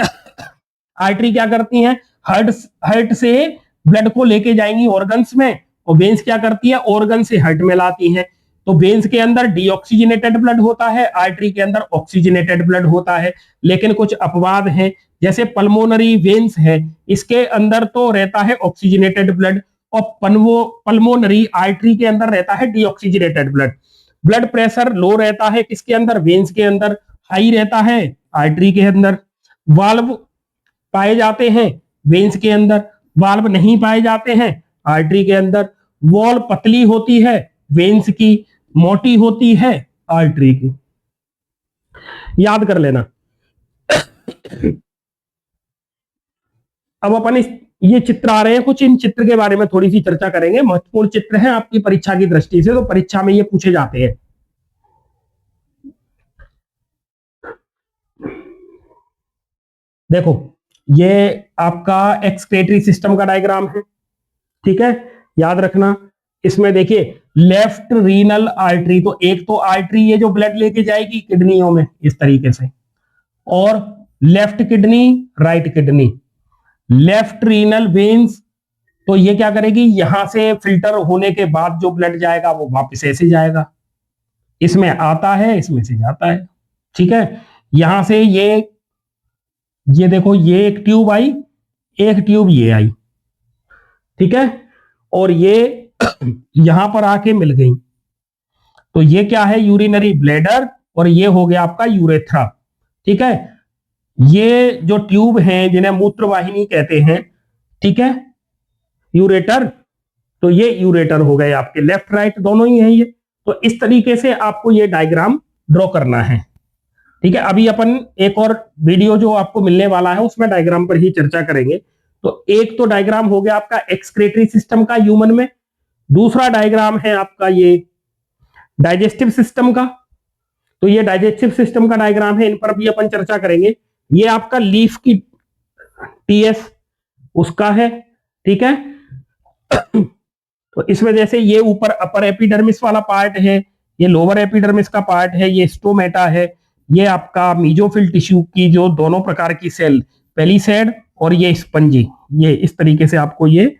आर्टरी क्या करती है? हार्ट से ब्लड को लेके जाएंगी ऑर्गन्स में, और वेन्स क्या करती है? ऑर्गन से हार्ट में लाती है। तो वेन्स के अंदर डीऑक्सीजनेटेड ब्लड होता है, आर्टरी के अंदर ऑक्सीजनेटेड ब्लड होता है। लेकिन कुछ अपवाद हैं, जैसे पल्मोनरी वेन्स है, इसके अंदर तो रहता है ऑक्सीजनेटेड ब्लड, और पल्मोनरी आर्टरी के अंदर रहता है deoxygenated blood. Blood pressure low रहता है किसके अंदर? वेन्स के अंदर। हाई रहता है आर्टरी के अंदर। वाल्व पाए जाते हैं वेन्स के अंदर, वाल्व नहीं पाए जाते हैं आर्टरी के अंदर। वॉल पतली होती है वेन्स की, मोटी होती है आर्टरी की। याद कर लेना। अब अपन ये चित्र आ रहे हैं कुछ, इन चित्र के बारे में थोड़ी सी चर्चा करेंगे, महत्वपूर्ण चित्र हैं आपकी परीक्षा की दृष्टि से, तो परीक्षा में ये पूछे जाते हैं। देखो ये आपका एक्सक्रीटरी सिस्टम का डायग्राम है, ठीक है, याद रखना। इसमें देखिए लेफ्ट रीनल आर्टरी, तो एक तो आर्टरी ये जो ब्लड लेके जाएगी किडनियों में इस तरीके से, और left kidney right kidney, left renal veins, तो ये क्या करेगी, यहां से फिल्टर होने के बाद जो ब्लड जाएगा वो वापस ऐसे जाएगा, इसमें आता है इसमें से जाता है, ठीक है। यहां से ये देखो ये एक ट्यूब आई, एक ट्यूब ये आई, ठीक है, और ये यहां पर आके मिल गई, तो ये क्या है, यूरिनरी ब्लैडर, और ये हो गया आपका यूरेथ्रा, ठीक है। ये जो ट्यूब हैं जिन्हें मूत्रवाहिनी कहते हैं, ठीक है, यूरेटर, तो ये यूरेटर हो गए आपके, लेफ्ट राइट दोनों ही हैं ये। तो इस तरीके से आपको ये डायग्राम ड्रॉ करना है, ठीक है। अभी अपन एक और वीडियो जो आपको मिलने वाला है उसमें डायग्राम पर ही चर्चा करेंगे। तो एक तो डायग्राम हो गया आपका एक्सक्रीटरी सिस्टम का ह्यूमन में, दूसरा डायग्राम है आपका ये डाइजेस्टिव सिस्टम का, तो ये डाइजेस्टिव सिस्टम का डायग्राम है, इन पर भी अपन चर्चा करेंगे। ये आपका लीफ की टीएस उसका है, ठीक है। तो इस वजह से ये ऊपर अपर एपिडर्मिस वाला पार्ट है, ये लोअर एपिडर्मिस का पार्ट है, ये स्टोमेटा है, ये आपका मीजोफिल टिश्यू की जो दोनों प्रकार की सेल, पेलिसेड और ये स्पंजी, ये इस तरीके से आपको ये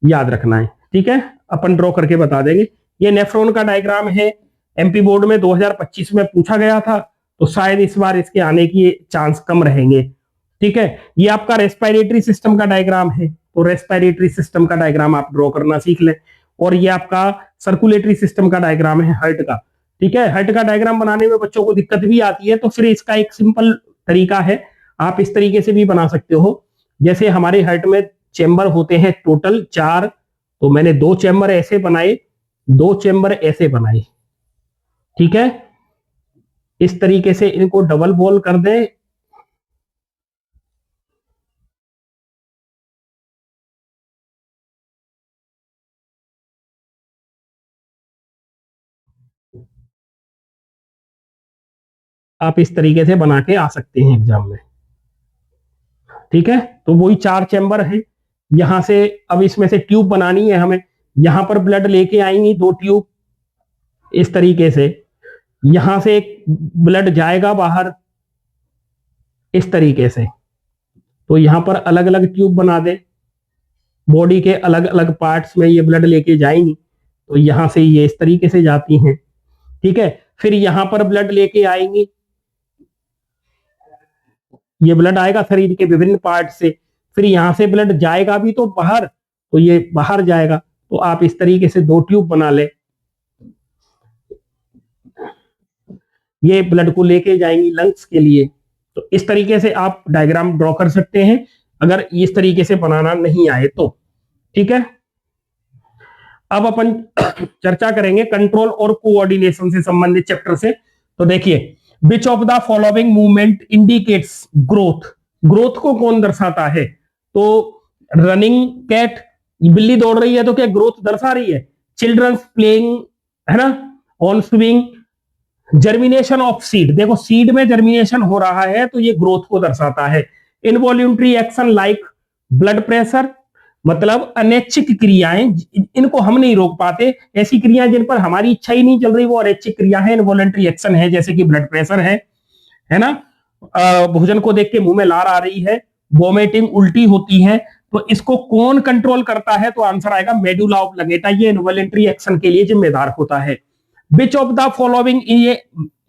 याद रखना है, ठीक है। अपन ड्रॉ करके बता देंगे। ये नेफ्रॉन का डायग्राम है, एमपी बोर्ड में 2025 में पूछा गया था, तो शायद इस बार इसके आने की चांस कम रहेंगे, ठीक है। ये आपका रेस्पिरेटरी सिस्टम का डायग्राम है, तो रेस्पिरेटरी सिस्टम का डायग्राम आप ड्रॉ करना सीख लें। और ये आपका सर्कुलेटरी सिस्टम का डायग्राम है हार्ट का, ठीक है। हार्ट का डायग्राम बनाने में बच्चों को दिक्कत भी आती है, तो फिर इसका एक सिंपल तरीका है, आप इस तरीके से भी बना सकते हो। जैसे हमारे हार्ट में चेंबर होते हैं टोटल 4, तो मैंने 2 चेंबर ऐसे बनाए, 2 चेंबर ऐसे बनाए, ठीक है। इस तरीके से इनको डबल बॉल कर दें, आप इस तरीके से बना के आ सकते हैं एग्जाम में, ठीक है। तो वही 4 चैम्बर हैं, यहां से अब इसमें से ट्यूब बनानी है हमें, यहां पर ब्लड लेके आएंगी 2 ट्यूब इस तरीके से, यहां से एक ब्लड जाएगा बाहर इस तरीके से, तो यहां पर अलग अलग ट्यूब बना दे, बॉडी के अलग अलग पार्ट्स में ये ब्लड लेके जाएंगी, तो यहां से ये इस तरीके से जाती हैं, ठीक है। फिर यहां पर ब्लड लेके आएंगी, ये ब्लड आएगा शरीर के विभिन्न पार्ट से, फिर यहां से ब्लड जाएगा भी तो बाहर, तो ये बाहर जाएगा, तो आप इस तरीके से 2 ट्यूब बना ले, ये ब्लड को लेके जाएंगी लंग्स के लिए। तो इस तरीके से आप डायग्राम ड्रॉ कर सकते हैं अगर इस तरीके से बनाना नहीं आए तो, ठीक है। अब अपन चर्चा करेंगे कंट्रोल और कोऑर्डिनेशन से संबंधित चैप्टर से। तो देखिए, विच of the following movement indicates growth, growth को कौन दर्शाता है, तो रनिंग कैट, बिल्ली दौड़ रही है तो क्या ग्रोथ दर्शा रही है, चिल्ड्रंस प्लेइंग, है ना, on swing, germination of seed, देखो सीड में जर्मिनेशन हो रहा है तो ये ग्रोथ को दर्शाता है। Involuntary action like blood pressure, मतलब अनैच्छिक क्रियाएं, इनको हम नहीं रोक पाते, ऐसी क्रियाएं जिन पर हमारी इच्छा ही नहीं चल रही वो अनैच्छिक क्रिया है, इनवॉलंटरी एक्शन है, जैसे कि ब्लड प्रेशर है ना, भोजन को देख के मुंह में लार आ रही है, वोमिटिंग उल्टी होती है, तो इसको कौन कंट्रोल करता है, तो आंसर आएगा मेडुला ऑब्लिंगेटा, ये इनवॉलंटरी एक्शन के लिए जिम्मेदार होता है। विच ऑफ द फॉलोइंग ये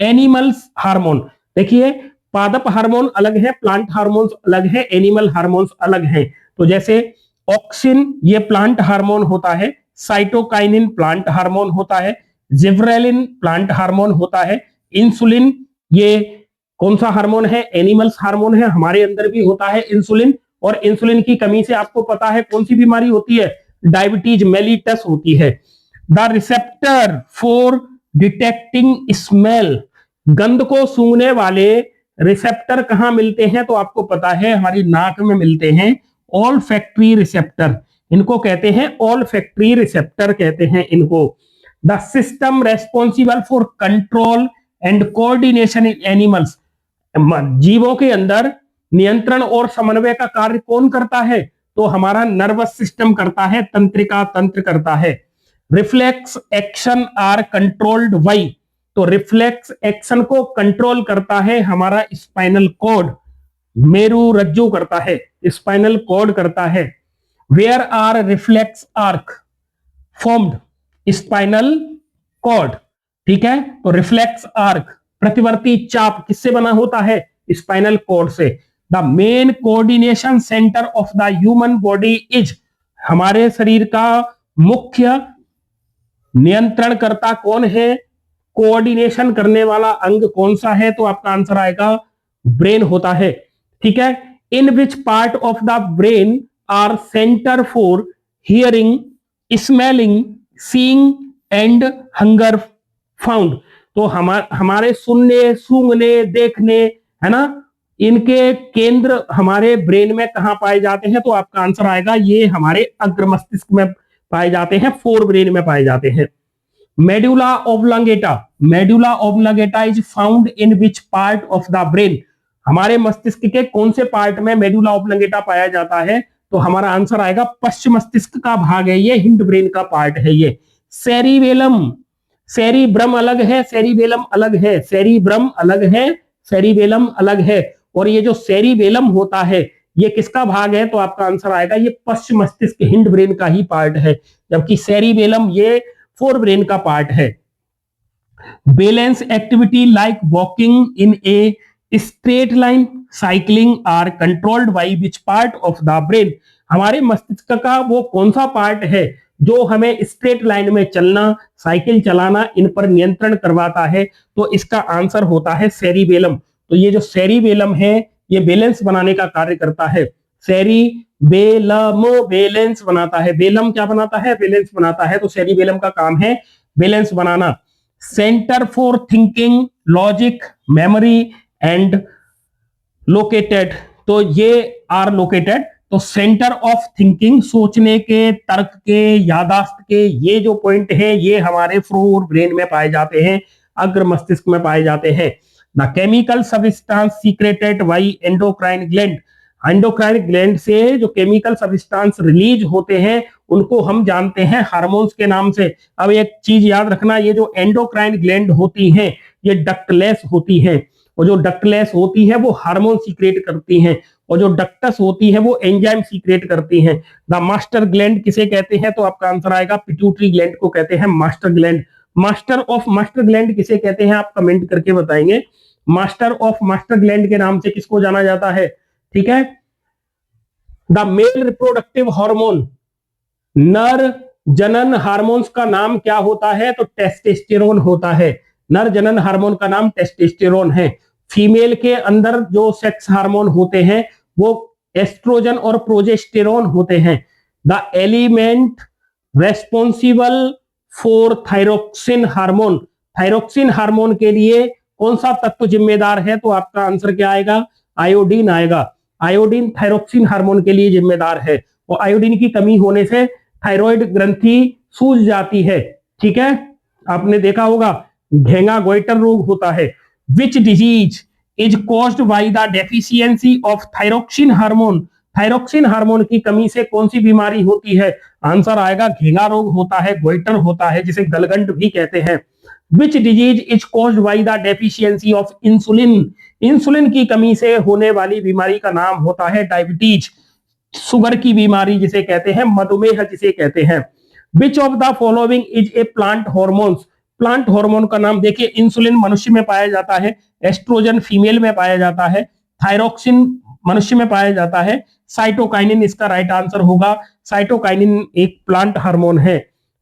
एनिमल्स हार्मोन, देखिए पादप हार्मोन अलग है, प्लांट हार्मोन्स अलग है, एनिमल हार्मोन्स अलग है। तो जैसे ऑक्सिन ये प्लांट हार्मोन होता है, साइटोकाइनिन प्लांट हार्मोन होता है, जिब्रेलिन प्लांट हार्मोन होता है, इंसुलिन ये कौन सा हार्मोन है, एनिमल्स हार्मोन है, हमारे अंदर भी होता है इंसुलिन, और इंसुलिन की कमी से आपको पता है कौन सी बीमारी होती है, डायबिटीज मेलिटस होती है। The receptor for detecting smell, गंध को सूंघने वाले रिसेप्टर कहां मिलते हैं? तो आपको पता है हमारी नाक में मिलते हैं, ऑल फैक्ट्री रिसेप्टर, इनको कहते हैं ऑल फैक्ट्री रिसेप्टर कहते हैं इनको। The system responsible for control and coordination in animals, जीवों के अंदर नियंत्रण और समन्वय का कार्य कौन करता है? तो हमारा नर्वस सिस्टम करता है, तंत्रिका तंत्र करता है। Reflex action are controlled by, तो रिफ्लेक्स एक्शन को कंट्रोल करता है हमारा स्पाइनल कॉर्ड, मेरु रज्जु करता है, स्पाइनल कॉर्ड करता है। Where are reflex arc formed? Spinal cord, ठीक है। तो रिफ्लेक्स आर्क प्रतिवर्ती चाप किससे बना होता है? स्पाइनल कॉर्ड से। The main coordination centre of the human body is, हमारे शरीर का मुख्य नियंत्रणकर्ता कौन है? कोऑर्डिनेशन करने वाला अंग कौन सा है? तो आपका आंसर आएगा ब्रेन होता है, ठीक है। In which part of the brain are centre for hearing, smelling, seeing and hunger found, तो हमारे सुनने, सूंघने, देखने, है ना, इनके केंद्र हमारे ब्रेन में कहां पाए जाते हैं? तो आपका आंसर आएगा ये हमारे अग्र मस्तिष्क में पाए जाते हैं, फोर ब्रेन में पाए जाते हैं। Medulla oblongata, medulla oblongata is found in which part of the brain, हमारे मस्तिष्क के कौन से पार्ट में मेडुला ऑब्लांगेटा पाया जाता है? तो हमारा आंसर आएगा पश्चिम मस्तिष्क का भाग है ये, हिंड ब्रेन का पार्ट है ये। सेरिबेलम, सेरिब्रम अलग है, सेरिबेलम अलग है, सेरिब्रम अलग है, सेरिबेलम अलग है। और ये जो सेरिबेलम होता है ये किसका भाग है? तो आपका आंसर आएगा ये पश्चिम मस्तिष्क, हिंड ब्रेन का ही पार्ट है, जबकि सेरिबेलम ये फोर ब्रेन का पार्ट है। Balance activity like walking in a straight line, cycling are controlled by which part of the brain, हमारे मस्तिष्क का वो कौन सा पार्ट है जो हमें स्ट्रेट लाइन में चलना, साइकिल चलाना, इन पर नियंत्रण करवाता है? तो इसका आंसर होता है सेरिबेलम। तो ये जो सेरिबेलम है ये बैलेंस बनाने का कार्य करता है। सेरिबेलम बैलेंस बनाता है, बेलम क्या बनाता है? बैलेंस बनाता है। तो सेरिबेलम का काम है balance banana. Centre for thinking, logic, memory and located, तो ये आर लोकेटेड, तो सेंटर ऑफ थिंकिंग, सोचने के, तर्क के, यादाश्त के, ये जो पॉइंट है ये हमारे फोर ब्रेन में पाए जाते हैं, अग्र मस्तिष्क में पाए जाते हैं। The chemical substance secreted by endocrine gland, endocrine gland से जो केमिकल सब्सटेंस रिलीज होते हैं उनको हम जानते हैं हार्मोन्स के नाम से। अब एक चीज याद रखना, ये जो एंडोक्राइन ग्लैंड होती हैं ये डक्टलेस होती हैं, और जो डक्टलेस होती है वो हार्मोन सीक्रेट करती हैं, और जो डक्टस होती है वो एंजाइम सीक्रेट करती हैं। द मास्टर ग्लैंड किसे कहते हैं? तो आपका आंसर आएगा पिट्यूटरी ग्लैंड को कहते हैं master gland. Master of master gland किसे कहते हैं? आप कमेंट करके बताएंगे। मास्टर ऑफ मास्टर ग्लैंड के नाम से किसको जाना जाता है? ठीक है। द मेल रिप्रोडक्टिव हार्मोन, नर जनन हार्मोन्स का नाम क्या होता है? तो टेस्टोस्टेरोन होता है। नर जनन हार्मोन का नाम टेस्टोस्टेरोन है। फीमेल के अंदर जो सेक्स हार्मोन होते हैं वो एस्ट्रोजन और प्रोजेस्टेरोन होते हैं। The element responsible for thyroxine hormone, thyroxine hormone के लिए कौन सा तत्व जिम्मेदार है? तो आपका आंसर क्या आएगा? आयोडीन आएगा। आयोडीन थायरोक्सिन हार्मोन के लिए जिम्मेदार है, और आयोडीन की कमी होने से थायराइड ग्रंथि सूज जाती है, ठीक है। आपने देखा होगा घेंगा गोइटर रोग होता है। Which disease is caused by the deficiency of thyroxine hormone, thyroxine hormone की कमी से कौन सी बीमारी होती है? आंसर आएगा घेंगा रोग होता है, गोइटर होता है, जिसे गलगंड भी कहते हैं। Which disease is caused by the deficiency of insulin, insulin की कमी से होने वाली बीमारी का नाम होता है डायबिटीज, शुगर की बीमारी जिसे कहते हैं, मधुमेह जिसे कहते हैं। विच of the following is a plant hormones, plant hormone का नाम देखिए, इंसुलिन मनुष्य में पाया जाता है, एस्ट्रोजन फीमेल में पाया जाता है, थायरोक्सिन मनुष्य में पाया जाता है, साइटोकाइनिन इसका राइट आंसर होगा। साइटोकाइनिन एक प्लांट हार्मोन है,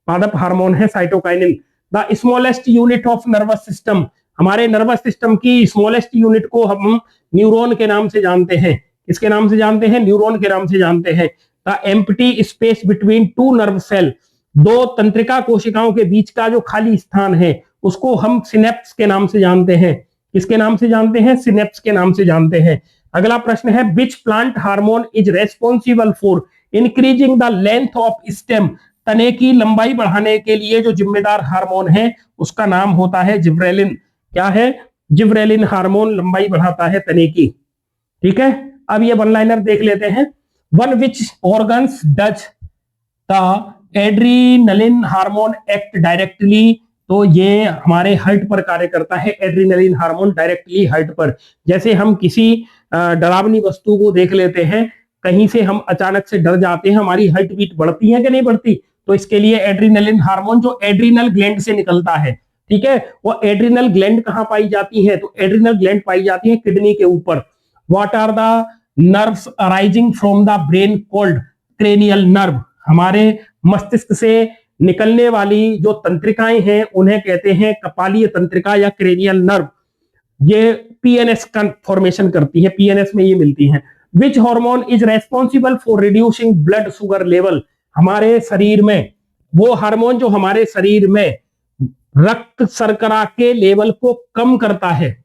पादप हार्मोन है cytokinin. The smallest unit of nervous system, हमारे नर्वस सिस्टम की स्मॉलेस्ट यूनिट को हम न्यूरॉन के नाम से जानते हैं। किसके नाम से जानते हैं? न्यूरॉन के नाम से जानते हैं। The empty space between two nerve cell, दो तंत्रिका कोशिकाओं के बीच का जो खाली स्थान है उसको हम सिनेप्स के नाम से जानते हैं। किसके नाम से जानते हैं? सिनेप्स के नाम से जानते हैं। अगला प्रश्न है, which plant hormone is responsible for increasing the length of stem, तने की लंबाई बढ़ाने के लिए जो जिम्मेदार हार्मोन है उसका नाम होता है जिब्रेलिन। क्या है? जिब्रेलिन हार्मोन लंबाई बढ़ाता है तने की। ठीक है, अब ये वन लाइनर देख लेते हैं। One which organs does the adrenaline hormone act directly, तो ये हमारे हार्ट पर कार्य करता है। एड्रीनलिन हार्मोन डायरेक्टली हार्ट पर। जैसे हम किसी डरावनी वस्तु को देख लेते हैं, कहीं से हम अचानक से डर जाते हैं, हमारी हार्ट बीट बढ़ती है कि नहीं बढ़ती? तो इसके लिए एड्रीनलिन हार्मोन जो एड्रीनल ग्लैंड से निकलता है, ठीक है, वो एड्रीनल ग्लैंड कहां पाई जाती है? तो एड्रीनल ग्लैंड पाई जाती है किडनी के ऊपर। What are the nerves arising from the brain called cranial nerve, हमारे मस्तिष्क से निकलने वाली जो तंत्रिकाएं हैं उन्हें कहते हैं कपालीय तंत्रिका या क्रेनियल नर्व। ये पीएनएस का फॉर्मेशन करती है, पीएनएस में ये मिलती है। विच hormone is responsible for reducing blood sugar level, हमारे शरीर में वो हार्मोन जो हमारे शरीर में रक्त शर्करा के लेवल को कम करता है,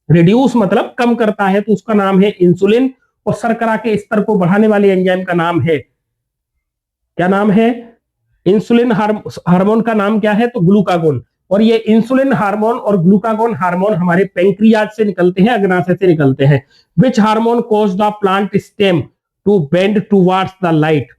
रिड्यूस मतलब कम करता है, तो उसका नाम है इंसुलिन। और शर्करा के स्तर को बढ़ाने वाले एंजाइम का नाम है, क्या नाम है? इंसुलिन हार्मोन का नाम क्या है? तो ग्लूकागोन। और ये इंसुलिन हार्मोन और ग्लूकागोन हार्मोन हमारे पैंक्रियाज से निकलते हैं, अग्नाशय से निकलते हैं। Which hormone cause the plant stem to bend towards the light,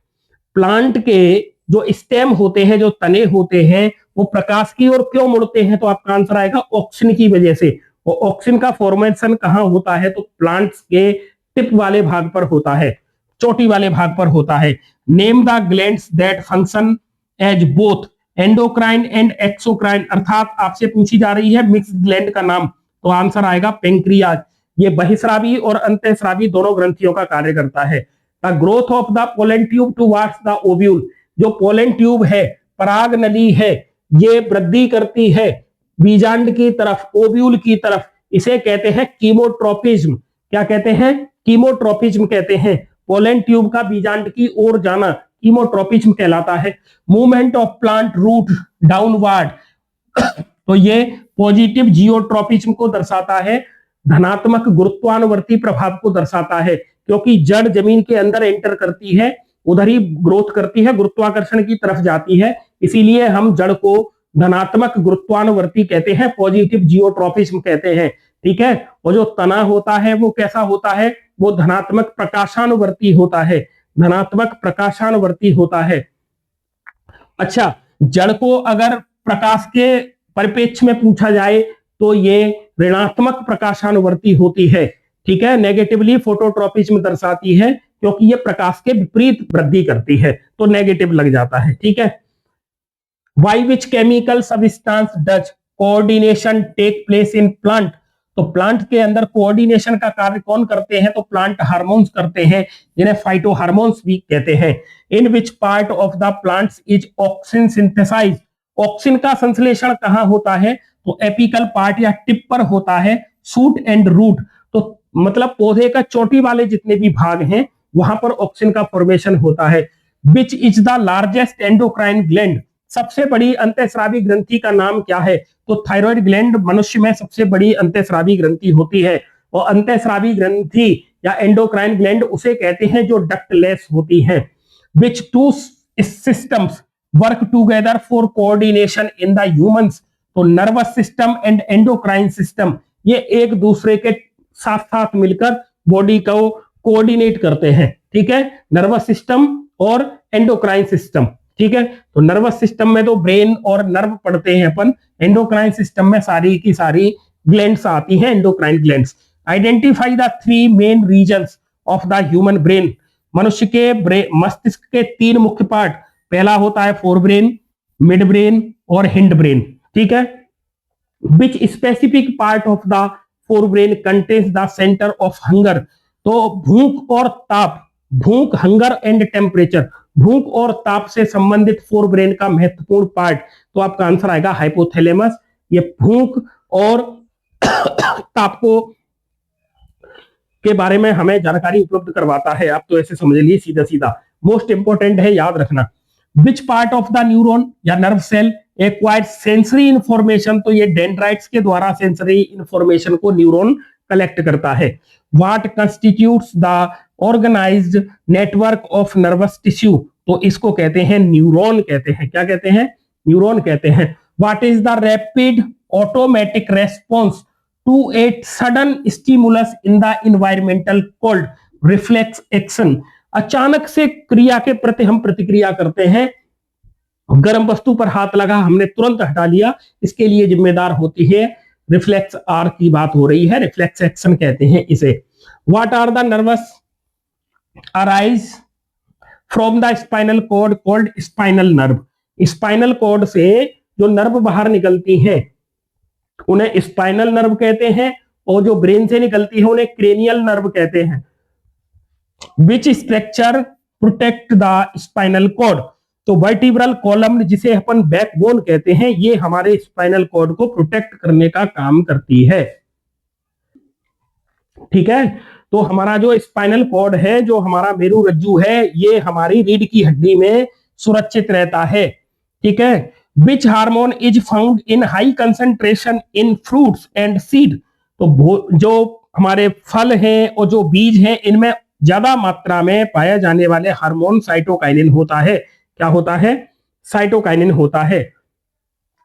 plant के जो स्टेम होते हैं, जो तने होते हैं, वो प्रकाश की ओर क्यों मुड़ते हैं? तो आपका आंसर आएगा ऑक्सिन की वजह से। और ऑक्सिन का फॉर्मेशन कहां होता है? तो प्लांट्स के टिप वाले भाग पर होता है, चोटी वाले भाग पर होता है। Name the glands that function as both endocrine and exocrine, अर्थात आपसे पूछी जा रही है मिक्स्ड ग्लैंड का नाम, तो आंसर आएगा पेंक्रियाज। ये बहिस्रावी और अंतःस्रावी दोनों ग्रंथियों का कार्य करता है। The growth of the pollen tube towards the ovule, जो पोलन ट्यूब है, पराग नली है, ये वृद्धि करती है बीजांड की तरफ, ओव्यूल की तरफ, इसे कहते हैं कीमोट्रोपिज्म। क्या कहते हैं? कीमोट्रोपिज्म कहते हैं। पोलन ट्यूब का बीजांड की ओर जाना कीमोट्रोपिज्म कहलाता है। Movement of plant root downward, तो ये पॉजिटिव जियोट्रोपिज्म को दर्शाता है, धनात्मक गुरुत्वानुवर्ती प्रभाव को दर्शाता है, क्योंकि जड़ जमीन के अंदर एंटर करती है, उधर ही ग्रोथ करती है, गुरुत्वाकर्षण की तरफ जाती है, इसीलिए हम जड़ को धनात्मक गुरुत्वानुवर्ती कहते हैं, पॉजिटिव जियोट्रोपिज्म कहते हैं। ठीक है, और जो तना होता है वो कैसा होता है? वो धनात्मक प्रकाशानुवर्ती होता है, धनात्मक प्रकाशानुवर्ती होता है। अच्छा, जड़ को अगर प्रकाश के परिप्रेक्ष्य में पूछा जाए तो ये ऋणात्मक प्रकाशानुवर्ती होती है। ठीक है, नेगेटिवली फोटोट्रोपिज्म दर्शाती है, क्योंकि ये प्रकाश के विपरीत वृद्धि करती है, तो नेगेटिव लग जाता है। ठीक है, why which chemical substance does coordination take place in plant, तो प्लांट के अंदर कोऑर्डिनेशन का कार्य कौन करते हैं? तो प्लांट हार्मोन्स करते हैं, जिन्हें फाइटो हार्मोन्स भी कहते हैं। In which part of the plants is auxin synthesize, auxin का संश्लेषण कहां होता है? तो एपिकल पार्ट या टिप पर होता है। शूट एंड रूट, तो मतलब पौधे का चोटी वाले जितने भी भाग हैं वहां पर ऑक्सिन का फॉर्मेशन होता है। Which is the largest endocrine gland, सबसे बड़ी अंतःस्रावी ग्रंथि का नाम क्या है? तो थायराइड ग्लैंड मनुष्य में सबसे बड़ी अंतःस्रावी ग्रंथि होती है, और अंतःस्रावी ग्रंथि या एंडोक्राइन ग्लैंड उसे कहते हैं जो डक्टलेस होती है। Which two systems work together for coordination in the humans, तो nervous system and endocrine system, ये एक दूसरे के साथ साथ मिलकर बॉडी को कोऑर्डिनेट करते हैं। ठीक है, नर्वस सिस्टम और एंडोक्राइन सिस्टम। ठीक है, तो नर्वस सिस्टम में तो ब्रेन और नर्व पढ़ते हैं अपन, एंडोक्राइन सिस्टम में सारी की सारी ग्लैंड्स आती हैं, endocrine glands. Identify the three main regions of the human brain, मनुष्य के मस्तिष्क के तीन मुख्य पार्ट, पहला होता है फोर ब्रेन, मिड ब्रेन और हिंड ब्रेन। ठीक है, विच specific part of the fore brain contains the centre of hunger, तो भूख और ताप, भूख, हंगर एंड टेम्परेचर, भूख और ताप से संबंधित फोर ब्रेन का महत्वपूर्ण पार्ट, तो आपका आंसर आएगा हाइपोथैलेमस। ये भूख और ताप को के बारे में हमें जानकारी उपलब्ध करवाता है, आप तो ऐसे समझ लीजिए सीधा सीधा। मोस्ट इंपॉर्टेंट है, याद रखना। Which part of the neuron या nerve cell acquired sensory information, तो ये डेंड्राइट्स के द्वारा सेंसरी इंफॉर्मेशन को न्यूरॉन कलेक्ट करता है। What constitutes the organised network of nervous tissue, तो इसको कहते हैं न्यूरॉन कहते हैं। क्या कहते हैं? न्यूरॉन कहते हैं। What is the rapid automatic response to a sudden stimulus in the environmental called reflex action, अचानक से क्रिया के प्रति हम प्रतिक्रिया करते हैं। गर्म वस्तु पर हाथ लगा, हमने तुरंत हटा लिया, इसके लिए जिम्मेदार होती है रिफ्लेक्स आर की बात हो रही है, रिफ्लेक्स एक्शन कहते हैं इसे। What are the nerves arise from the spinal cord called spinal nerve, spinal cord से जो नर्व बाहर निकलती हैं उन्हें स्पाइनल नर्व कहते हैं, और जो ब्रेन से निकलती है उन्हें क्रेनियल नर्व कहते हैं। Which structure protect the spinal cord, तो वर्टिब्रल कॉलम जिसे अपन बैकबोन कहते हैं, ये हमारे स्पाइनल कॉर्ड को प्रोटेक्ट करने का काम करती है। ठीक है, तो हमारा जो स्पाइनल कॉर्ड है, जो हमारा मेरुरज्जु है, ये हमारी रीढ़ की हड्डी में सुरक्षित रहता है। ठीक है, विच hormone is found in high concentration in fruits and seed, तो जो हमारे फल हैं और जो बीज हैं इनमें ज्यादा मात्रा में पाया जाने वाले हार्मोन साइटोकाइनिन होता है। क्या होता है? साइटोकाइनिन होता है।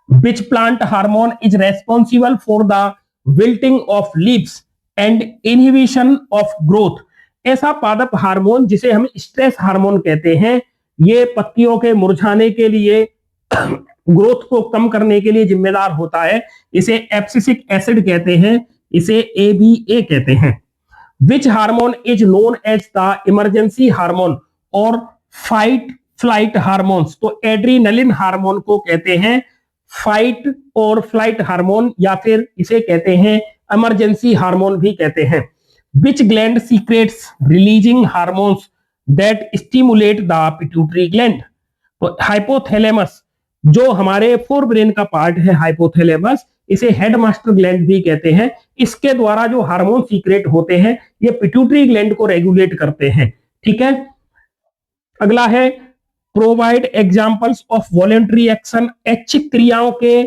Which plant hormone is responsible for the wilting of leaves and inhibition of growth, ऐसा पादप हार्मोन जिसे हम स्ट्रेस हार्मोन कहते हैं, ये पत्तियों के मुरझाने के लिए ग्रोथ को कम करने के लिए जिम्मेदार होता है। इसे एब्सिसिक एसिड कहते हैं, इसे ABA कहते हैं। Which hormone is known as the emergency hormone और फाइट फ्लाइट हार्मोन्स, तो एड्रीनलिन हार्मोन को कहते हैं फाइट और फ्लाइट हार्मोन, या फिर इसे कहते हैं इमरजेंसी हार्मोन भी कहते हैं। विच gland secrets releasing hormones that stimulate the pituitary gland, तो हाइपोथैलेमस, जो हमारे फोर ब्रेन का पार्ट है हाइपोथैलेमस, इसे हेडमास्टर ग्लैंड भी कहते हैं। इसके द्वारा जो हार्मोन सीक्रेट होते हैं ये पिट्यूटरी ग्लैंड को रेगुलेट करते हैं। ठीक है, अगला है provide examples of voluntary action, ऐच्छिक क्रियाओं के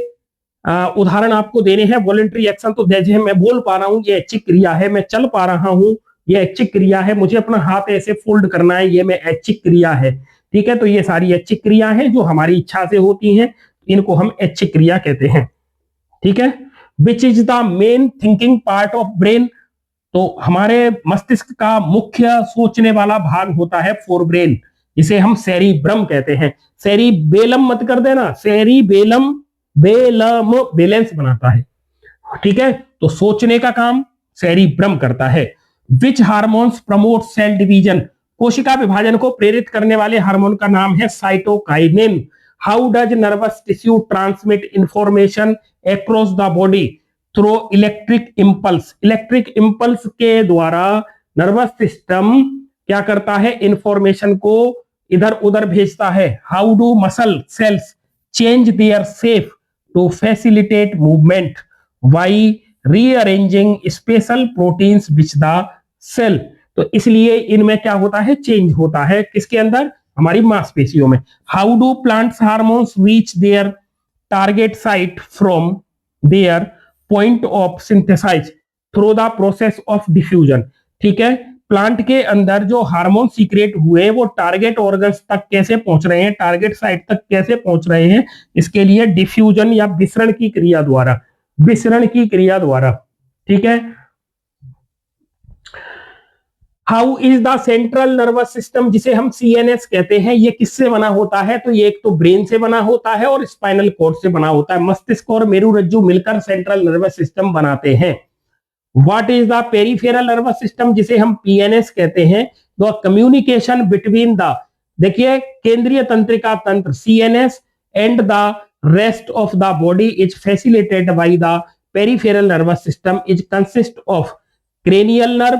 उदाहरण आपको देने हैं। वॉलेंट्री एक्शन, तो जैसे मैं बोल पा रहा हूं ये ऐच्छिक क्रिया है, मैं चल पा रहा हूं ये ऐच्छिक क्रिया है, मुझे अपना हाथ ऐसे फोल्ड करना है, ये मैं ऐच्छिक क्रिया है। ठीक है, तो ये सारी ऐच्छिक क्रिया है जो हमारी इच्छा से होती हैं, इनको हम ऐच्छिक क्रिया कहते हैं। ठीक है, which is the main thinking part of brain, तो हमारे मस्तिष्क का मुख्य सोचने वाला भाग होता है फोर ब्रेन, जिसे हम सेरिब्रम कहते हैं। सेरिबेलम मत कर देना, सेरिबेलम बेलम बैलेंस बनाता है। ठीक है, तो सोचने का काम सेरिब्रम करता है। Which hormones promote cell division, कोशिका विभाजन को प्रेरित करने वाले हार्मोन का नाम है cytokinin. How does nervous tissue transmit information across the body through electric impulse, electric impulse के द्वारा नर्वस सिस्टम क्या करता है? इंफॉर्मेशन को इधर उधर भेजता है। How do muscle cells change their shape to facilitate movement by rearranging special proteins which the cell, तो इसलिए इनमें क्या होता है? चेंज होता है। किसके अंदर? हमारी मांसपेशियों में। How do plants hormones reach their target site from their point of synthesize through the process of diffusion. ठीक है, प्लांट के अंदर जो हार्मोन सीक्रेट हुए वो टारगेट ऑर्गन्स तक कैसे पहुंच रहे हैं, टारगेट साइट तक कैसे पहुंच रहे हैं, इसके लिए डिफ्यूजन या विसरण की क्रिया द्वारा, विसरण की क्रिया द्वारा। ठीक है, how is the central nervous system, जिसे हम CNS कहते हैं, ये किससे बना होता है? तो ये एक तो ब्रेन से बना होता है और स्पाइनल कॉर्ड से बना होता है। मस्तिष्क और मेरुरज्जु मिलकर सेंट्रल नर्वस सिस्टम बनाते हैं। What is the peripheral nervous system, जिसे हम PNS कहते हैं? द कम्युनिकेशन बिटवीन द, देखिए केंद्रीय तंत्रिका तंत्र CNS and the rest of the body is facilitated by the peripheral nervous system is consist of cranial nerve,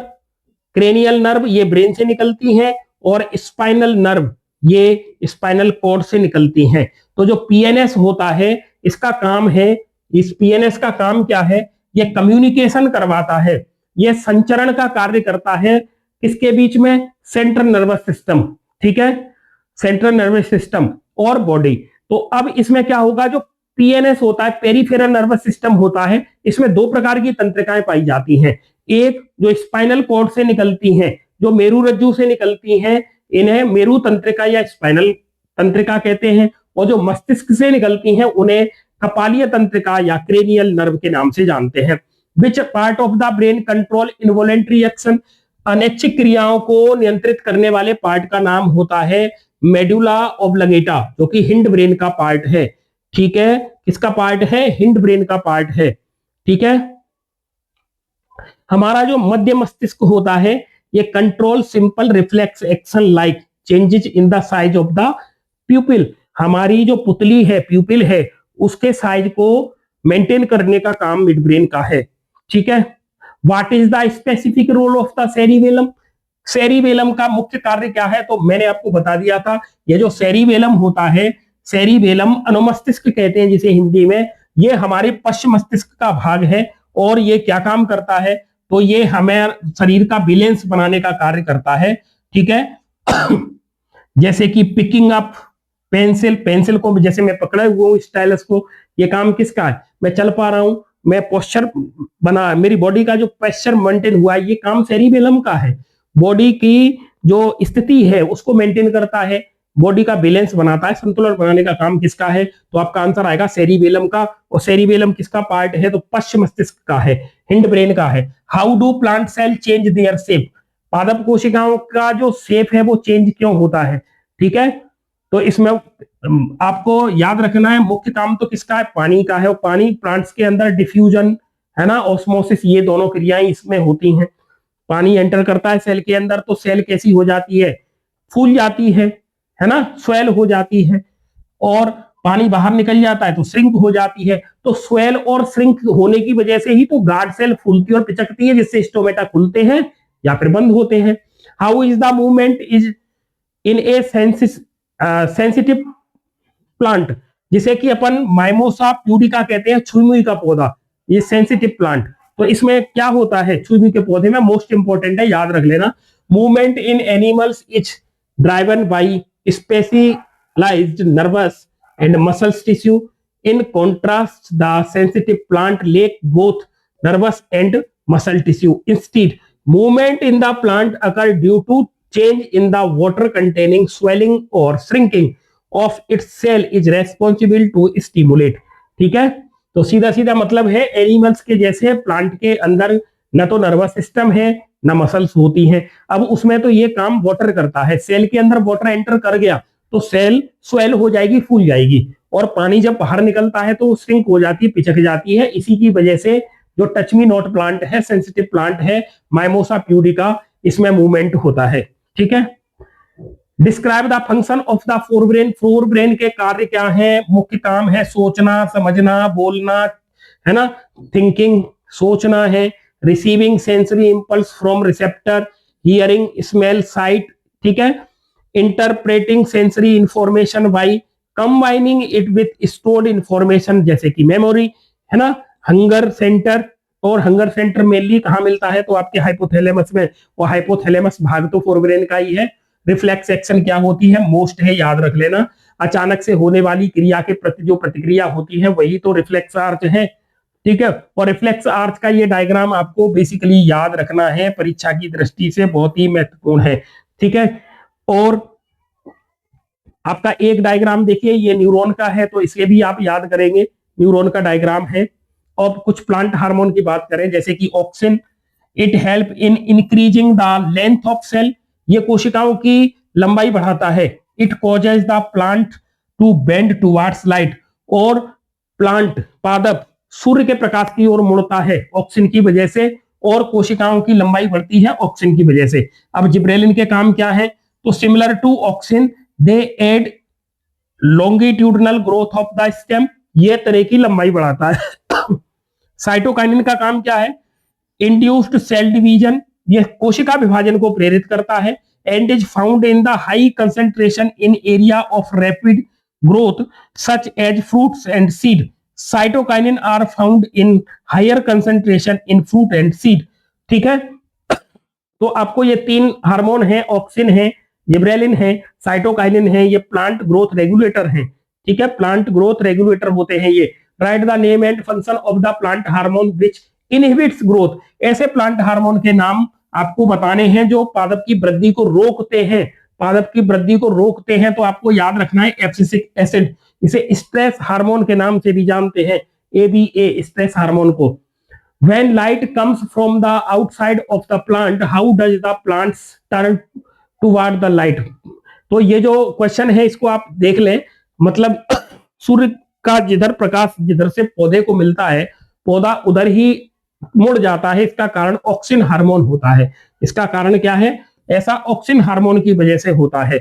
cranial nerve ये brain से निकलती हैं, और स्पाइनल नर्व ये स्पाइनल कॉर्ड से निकलती हैं। तो जो PNS होता है इसका काम है, इस PNS का काम क्या है? ये कम्युनिकेशन करवाता है, ये संचरण का कार्य करता है। किसके बीच में? Central nervous system. ठीक है, सेंट्रल नर्वस सिस्टम और बॉडी। तो अब इसमें क्या होगा, जो पीएनएस होता है, पेरिफेरल नर्वस सिस्टम होता है, इसमें दो प्रकार की तंत्रिकाएं पाई जाती हैं। एक जो स्पाइनल कॉर्ड से निकलती हैं, जो मेरुरज्जु से निकलती हैं, इन्हें मेरु तंत्रिका या स्पाइनल तंत्रिका कहते हैं, और जो मस्तिष्क से निकलती हैं उन्हें कपालीय तंत्रिका या क्रेनियल नर्व के नाम से जानते हैं। विच part of the brain control involuntary action, अनैच्छिक क्रियाओं को नियंत्रित करने वाले पार्ट का नाम होता है मेडुला ऑब्लंगेटा, जो कि हिंड ब्रेन का पार्ट है। ठीक है, किसका पार्ट है, हिंड ब्रेन का पार्ट है। ठीक है, हमारा जो मध्य मस्तिष्क होता है, ये control simple reflex action like changes in the size of the प्यूपिल, हमारी जो पुतली है, प्यूपिल है, उसके साइज को मेंटेन करने का काम मिड ब्रेन का है। ठीक है, what is the specific role of the cerebellum, cerebellum का मुख्य कार्य क्या है, तो मैंने आपको बता दिया था, ये जो सेरिबेलम होता है, सेरिबेलम अनुमस्तिष्क कहते हैं जिसे हिंदी में, ये हमारे पश्चिम मस्तिष्क का भाग है, और ये क्या काम करता है, तो ये हमें शरीर का बैलेंस बनाने का कार्य करता है। ठीक है, जैसे कि पिकिंग अप पेंसिल, पेंसिल को जैसे मैं पकड़े हुआ हूँ स्टाइलस को, ये काम किसका है, मैं चल पा रहा हूं, मैं पोस्चर बना, मेरी बॉडी का जो पोस्चर मेंटेन हुआ है, ये काम सेरिबेलम का है। बॉडी की जो स्थिति है उसको मेंटेन करता है, बॉडी का बैलेंस बनाता है, संतुलन बनाने का काम किसका है, तो आपका आंसर आएगा सेरिबेलम का। और सेरिबेलम किसका पार्ट है, तो पश्चिम मस्तिष्क का है, हिंड ब्रेन का है। How do plant cell change their shape, पादप कोशिकाओं का जो शेप है वो चेंज क्यों होता है। ठीक है, तो इसमें आपको याद रखना है, मुख्य काम तो किसका है, पानी का है, और पानी प्लांट्स के अंदर डिफ्यूजन है ना, ऑस्मोसिस, ये दोनों क्रियाएं इसमें होती हैं। पानी एंटर करता है सेल के अंदर, तो सेल कैसी हो जाती है, फूल जाती है ना, स्वेल हो जाती है, और पानी बाहर निकल जाता है तो श्रिंक हो जाती है। तो स्वेल और श्रिंक होने की वजह से ही तो गार्ड सेल फूलती और पिचकती है, जिससे स्टोमेटा खुलते हैं या फिर बंद होते हैं। How is the movement is in A sensitive plant, जिसे कि अपन माइमोसा प्यूडिका कहते हैं, छुई मुई का पौधा, ये सेंसिटिव प्लांट। तो इसमें क्या होता है, छुई मुई के पौधे में, मोस्ट इंपोर्टेंट है, याद रख लेना, movement in animals is driven by specialised nervous and muscles tissue, in contrast the sensitive plant lack both nervous and muscle tissue, instead movement in the plant occur due to change in the water containing swelling or shrinking of its cell is responsible to stimulate। ठीक है, तो सीधा सीधा मतलब है, animals के जैसे plant के अंदर न तो नर्वस सिस्टम है न मसल्स होती हैं। अब उसमें तो ये काम वाटर करता है, सेल के अंदर वाटर एंटर कर गया तो सेल स्वेल हो जाएगी, फूल जाएगी, और पानी जब बाहर निकलता है तो श्रिंक हो जाती है, पिचक जाती है। इसी की वजह से जो टच मी नॉट प्लांट है, सेंसिटिव प्लांट है, माइमोसा प्यूडिका, इसमें मूवमेंट होता है। ठीक है, describe the function of the forebrain, forebrain के कार्य क्या है, मुख्य काम है सोचना, समझना, बोलना, है ना, थिंकिंग, सोचना है, receiving sensory impulse from receptor, hearing, smell, site. ठीक है, interpreting sensory information by combining it with stored information, जैसे कि मेमोरी, है ना, हंगर सेंटर, और हंगर सेंटर मेनली कहां मिलता है, तो आपके हाइपोथैलेमस में, और हाइपोथैलेमस भाग तो फोरब्रेन का ही है। रिफ्लेक्स एक्शन क्या होती है, मोस्ट है, याद रख लेना, अचानक से होने वाली क्रिया के प्रति जो प्रतिक्रिया होती है वही तो रिफ्लेक्स आर्च है। ठीक है, और रिफ्लेक्स आर्च का ये डायग्राम आपको बेसिकली याद रखना है, परीक्षा की दृष्टि से बहुत ही महत्वपूर्ण है। ठीक है, और आपका एक डायग्राम देखिए, ये न्यूरॉन का है, तो इसे भी आप याद करेंगे, न्यूरॉन का डायग्राम है। और कुछ प्लांट हार्मोन की बात करें, जैसे कि auxin, it help in increasing the length of cell, ये कोशिकाओं की लंबाई बढ़ाता है। It causes the plant to bend towards light, और प्लांट, पादप सूर्य के प्रकाश की ओर मुड़ता है ऑक्सिन की वजह से, और कोशिकाओं की लंबाई बढ़ती है ऑक्सिन की वजह से। अब जिब्रेलिन के काम क्या है, तो similar to auxin they aid longitudinal growth of the stem, ये तरह की लंबाई बढ़ाता है। साइटोकाइनिन का काम क्या है, इंड्यूस्ड सेल डिवीजन, ये कोशिका विभाजन को प्रेरित करता है। And is found in the high concentration in area of rapid growth such as fruits and seed, cytokinin are found in higher concentration in fruit and seed. ठीक है, तो आपको ये तीन हार्मोन है, ऑक्सिन है, जिब्रेलिन है, साइटोकाइनिन है, ये प्लांट ग्रोथ रेगुलेटर हैं। ठीक है, प्लांट ग्रोथ रेगुलेटर होते हैं ये। Right the name and function of the plant hormone which inhibits growth. ऐसे प्लांट हार्मोन के नाम आपको बताने हैं जो पादप की वृद्धि को रोकते हैं। पादप की वृद्धि को रोकते हैं तो आपको याद रखना है एब्सिसिक एसिड। इसे स्ट्रेस हार्मोन के नाम से भी जानते हैं, ABA, स्ट्रेस हार्मोन को। When light comes from the outside of the plant, how does the plants turn toward the light? तो ये जो क्वेश्चन है इसको आप देख लें, मतलब सूर्य का जिधर प्रकाश जिधर से पौधे को मिलता है, पौधा उधर ही मुड़ जाता है। इसका कारण ऑक्सिन हार्मोन होता है। इसका कारण क्या है? ऐसा ऑक्सिन हार्मोन की वजह से होता है।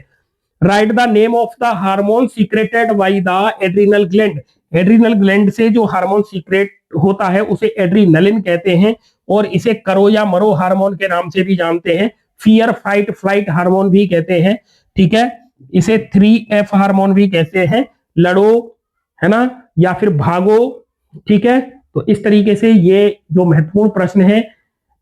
Right the name of the hormone secreted by the adrenal gland. Adrenal gland से जो हार्मोन सीक्रेट होता है उसे एड्रीनलिन कहते हैं, और इसे करो या मरो हार्मोन के नाम से भी जानते हैं। फियर फाइट फ्लाइट हार्मोन भी कहते हैं। ठीक है, इसे 3F हार्मोन भी कहते हैं, लड़ो, है ना, या फिर भागो। ठीक है, तो इस तरीके से ये जो महत्वपूर्ण प्रश्न है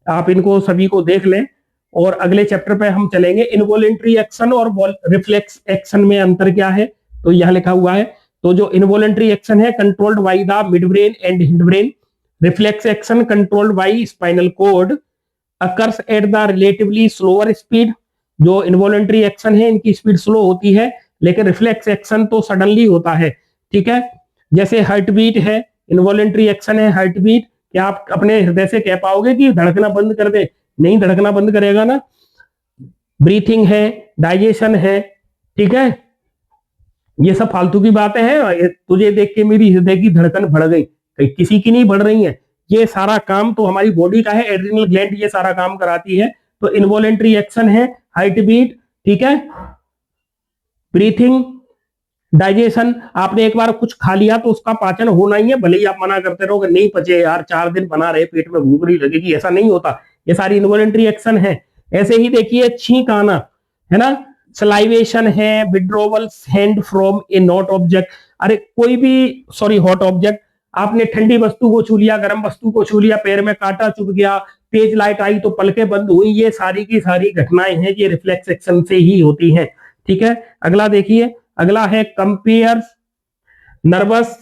आप इनको सभी को देख लें, और अगले चैप्टर पे हम चलेंगे। इनवॉलेंट्री एक्शन और रिफ्लेक्स एक्शन में अंतर क्या है, तो यहां लिखा हुआ है। तो जो इनवॉलेंट्री एक्शन है controlled by the midbrain and hindbrain, reflex action controlled by spinal cord, occurs at the relatively slower speed. जो इनवॉलेंट्री एक्शन है इनकी स्पीड स्लो होती है, लेकिन रिफ्लेक्स एक्शन तो सडनली होता है। ठीक है, जैसे हार्ट बीट है, इनवॉलेंट्री एक्शन है हार्ट बीट। क्या आप अपने हृदय से कह पाओगे कि धड़कना बंद कर दे? नहीं, धड़कना बंद करेगा ना। ब्रीथिंग है, डाइजेशन है। ठीक है, ये सब फालतू की बातें हैं। तुझे देख के मेरी हृदय की धड़कन बढ़ गई, किसी की नहीं बढ़ रही है। ये सारा काम तो हमारी बॉडी का है, एड्रिनल ग्लैंड ये सारा काम कराती है। तो इनवॉलेंट्री एक्शन है हार्ट बीट, ठीक है, ब्रीथिंग, डाइजेशन। आपने एक बार कुछ खा लिया तो उसका पाचन होना ही है, भले ही आप मना करते रहो नहीं पचे यार, 4 दिन बना रहे, पेट में भूख नहीं लगेगी, ऐसा नहीं होता। ये सारी इनवॉलेंट्री एक्शन है। ऐसे ही देखिए छींक आना, है ना, सलाइवेशन है, withdrawal hand from A not object. अरे कोई भी हॉट ऑब्जेक्ट, आपने ठंडी वस्तु को छू लिया, गर्म वस्तु को छू लिया, पैर में कांटा चुभ गया, तेज लाइट आई तो पलकें बंद हुई, ये सारी की सारी घटनाएं हैं, ये रिफ्लेक्स एक्शन से ही होती हैं। ठीक है, अगला देखिए, अगला है compare nervous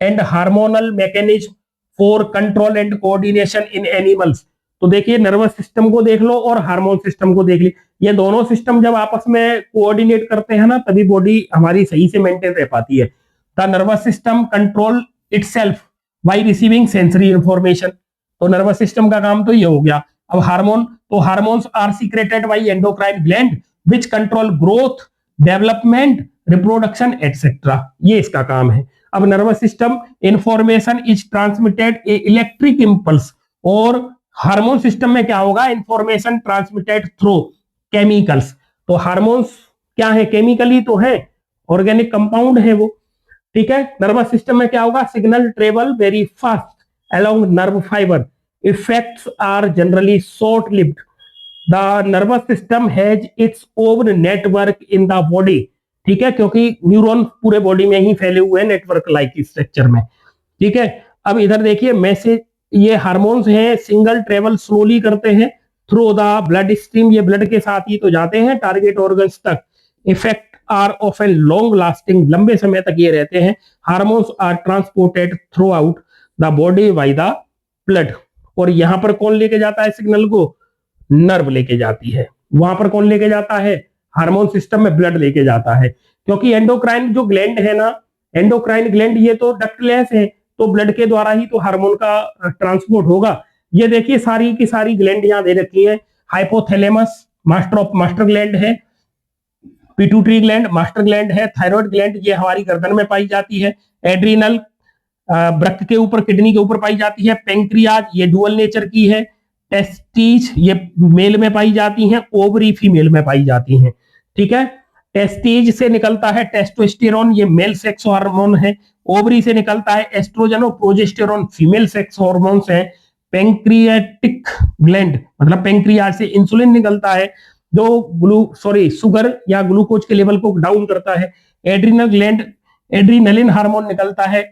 and hormonal mechanism for control and coordination in animals. तो देखिए नर्वस सिस्टम को देख लो और हार्मोन सिस्टम को देख ली। ये दोनों सिस्टम जब आपस में कोऑर्डिनेट करते हैं ना, तभी बॉडी हमारी सही से मेंटेन रह पाती है। The nervous system control itself by receiving sensory information. तो नर्वस सिस्टम का काम तो ये हो गया। अब हार्मोन, तो hormones are secreted by endocrine gland which control growth, development, reproduction etcetera, ये इसका काम है। अब nervous system, information is transmitted a electric impulse, और हार्मोन सिस्टम में क्या होगा, इंफॉर्मेशन ट्रांसमिटेड थ्रू केमिकल्स। तो हार्मोन्स क्या है, केमिकली तो है, ऑर्गेनिक कंपाउंड है वो। ठीक है, नर्वस सिस्टम में क्या होगा, signal travel very fast along nerve fibre, effects are generally short lived. The nervous system has its own network in the body. ठीक है, क्योंकि न्यूरॉन पूरे बॉडी में ही फैले हुए हैं नेटवर्क लाइक स्ट्रक्चर में। ठीक है, अब इधर देखिए मैसेज, ये हार्मोन्स हैं, सिंगल ट्रेवल स्लोली करते हैं थ्रू द ब्लड स्ट्रीम, ये ब्लड के साथ ही तो जाते हैं टारगेट ऑर्गन्स तक। Effect are of an long lasting, लंबे समय तक ये रहते हैं। Hormones are transported throughout the body by the blood. और यहां पर कौन लेके जाता है सिग्नल को, नर्व लेके जाती है। वहां पर कौन लेके जाता है, हार्मोन सिस्टम में ब्लड लेके जाता है। क्योंकि एंडोक्राइन जो ग्लैंड है ना, एंडोक्राइन ग्लैंड ये तो डक्टलेस है, तो ब्लड के द्वारा ही तो हार्मोन का ट्रांसपोर्ट होगा। ये देखिए सारी की सारी ग्लैंड यहां दे रखी है। हाइपोथैलेमस मास्टर ग्लैंड है, पिट्यूटरी ग्लैंड मास्टर ग्लैंड है, थायराइड ग्लैंड ये हमारी गर्दन में पाई जाती है, एड्रिनल वृक्क के ऊपर, किडनी के ऊपर पाई जाती है, पेंक्रियाज ये डुअल नेचर की है, टेस्टिज ये मेल में पाई जाती हैं, ओवरी फीमेल में पाई जाती हैं। ठीक है, टेस्टिज से निकलता है टेस्टोस्टेरोन, ये मेल सेक्स हार्मोन है। ओवरी से निकलता है एस्ट्रोजन और प्रोजेस्टेरोन, फीमेल सेक्स हार्मोन्स हैं। पेंक्रियाटिक ग्लैंड मतलब पेंक्रियाज से इंसुलिन निकलता है जो शुगर या ग्लूकोज के लेवल को डाउन करता है। एड्रिनल ग्लैंड एड्रिनलिन हार्मोन निकलता है।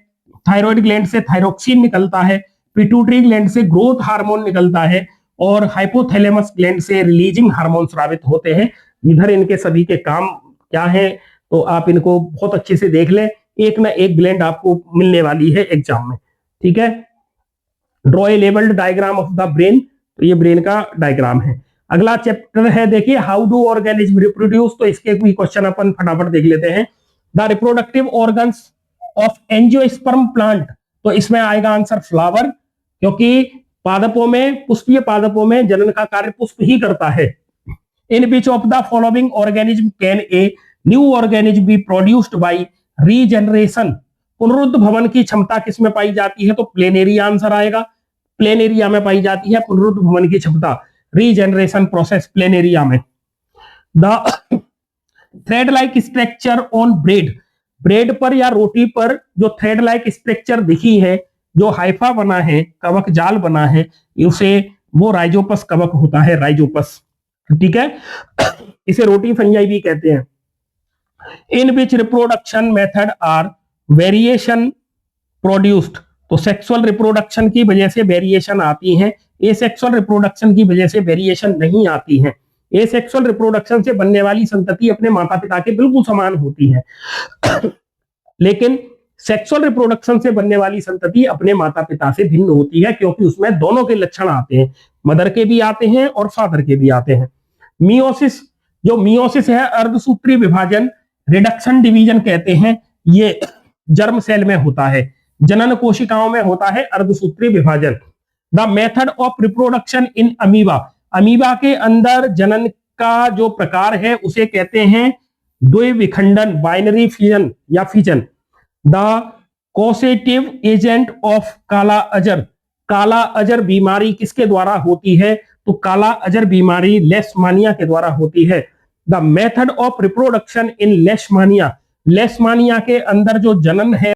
थायराइड ग्लैंड से थायरोक्सिन निकलता है। पिट्यूटरी ग्लैंड से ग्रोथ हार्मोन निकलता है, और हाइपोथैलेमस ग्लैंड से रिलीजिंग हार्मोन स्रावित होते हैं। इधर इनके सभी के काम क्या है, तो आप इनको बहुत अच्छे से देख लें, एक ना एक ब्लेंड आपको मिलने वाली है एग्जाम में। ठीक है, draw a labelled diagram of the brain, तो ये ब्रेन का डायग्राम है। अगला चैप्टर है देखिए हाउ डू ऑर्गेनिज्म रिप्रोड्यूस, तो इसके भी क्वेश्चन अपन फटाफट देख लेते हैं। The reproductive organs of angiosperm plant, तो इसमें आएगा आंसर फ्लावर, क्योंकि पादपों में, पुष्पीय पादपों में जनन का कार्य पुष्प ही करता है। In which of the following organism can a new organism be produced by regeneration, पुनरुद्भवन की क्षमता किसमें पाई जाती है, तो प्लेनेरिया आंसर आएगा। प्लेनेरिया में पाई जाती है पुनरुद्भवन की क्षमता, रीजनरेशन प्रोसेस प्लेनेरिया में। The thread like structure on bread, bread पर या रोटी पर जो थ्रेड लाइक स्ट्रक्चर दिखी है, जो हाइफा बना है, कवक जाल बना है, उसे वो राइजोपस कवक होता है, राइजोपस। ठीक है, इसे रोटी फंजाई भी कहते हैं। In which reproduction method are variation produced, तो सेक्सुअल रिप्रोडक्शन की वजह से वेरिएशन आती है, एसेक्सुअल रिप्रोडक्शन की वजह से वेरिएशन नहीं आती है। एसेक्सुअल रिप्रोडक्शन से बनने वाली संतति अपने माता पिता के बिल्कुल समान होती है लेकिन सेक्सुअल रिप्रोडक्शन से बनने वाली संतति अपने माता पिता से भिन्न होती है, क्योंकि उसमें दोनों के लक्षण आते हैं, मदर के भी आते हैं और फादर के भी आते हैं। मियोसिस, जो मियोसिस है अर्धसूत्री विभाजन, रिडक्शन डिवीजन कहते हैं, ये जर्म सेल में होता है, जनन कोशिकाओं में होता है अर्धसूत्री विभाजन। The method of reproduction in amoeba, amoeba के अंदर जनन का जो प्रकार है उसे कहते हैं द्विविखंडन, बाइनरी फिजन या फिजन। द कॉसेटिव एजेंट ऑफ काला अजर, काला अजर बीमारी किसके द्वारा होती है, तो काला अजर बीमारी लेशमानिया के द्वारा होती है। द मेथड ऑफ रिप्रोडक्शन इन लेशमानिया, लेशमानिया के अंदर जो जनन है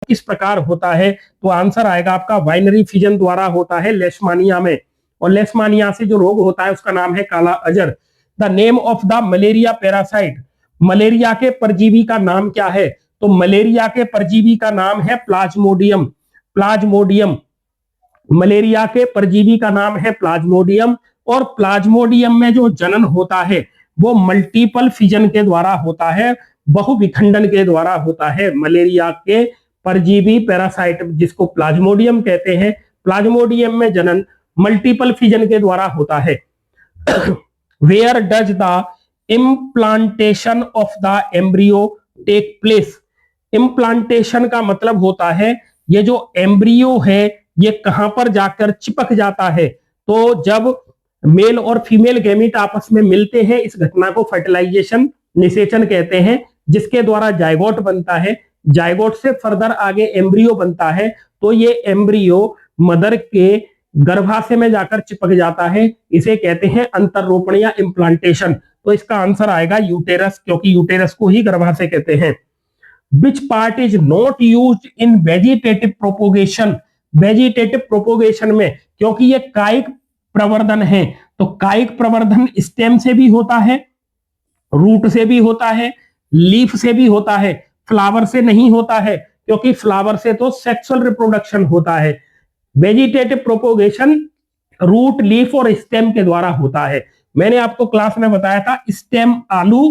किस प्रकार होता है, तो आंसर आएगा आपका बाइनरी फिजन द्वारा होता है लेशमानिया में, और लेशमानिया से जो रोग होता है उसका नाम है काला अजर। The name of the malaria parasite, malaria के परजीवी का नाम क्या है, तो मलेरिया के परजीवी का नाम है प्लाज्मोडियम, प्लाज्मोडियम, मलेरिया के परजीवी का नाम है प्लाज्मोडियम। और प्लाज्मोडियम में जो जनन होता है वो मल्टीपल फिजन के द्वारा होता है, बहुविखंडन के द्वारा होता है। मलेरिया के परजीवी पैरासाइट जिसको प्लाज्मोडियम कहते हैं, प्लाज्मोडियम में जनन मल्टीपल फिजन के द्वारा होता है। Where does the implantation of the embryo take place, implantation का मतलब होता है ये जो एम्ब्रियो है ये कहां पर जाकर चिपक जाता है, तो जब मेल और फीमेल गैमीट आपस में मिलते हैं, इस घटना को फर्टिलाइजेशन, निषेचन कहते हैं, जिसके द्वारा जायगोट बनता है, जायगोट से फर्दर आगे एम्ब्रियो बनता है, तो ये एम्ब्रियो मदर के गर्भाशय में जाकर चिपक जाता है, इसे कहते हैं अंतररोपण या इम्प्लांटेशन। तो इसका आंसर आएगा यूटेरस, क्योंकि यूटेरस को ही गर्भाशय कहते हैं। Which part is not used in vegetative propagation, vegetative propagation में, क्योंकि ये कायिक प्रवर्धन है, तो कायिक प्रवर्धन स्टेम से भी होता है, रूट से भी होता है, लीफ से भी होता है, फ्लावर से नहीं होता है, क्योंकि फ्लावर से तो सेक्सुअल रिप्रोडक्शन होता है। वेजिटेटिव प्रोपोगेशन रूट, लीफ और स्टेम के द्वारा होता है। मैंने आपको क्लास में बताया था स्टेम आलू,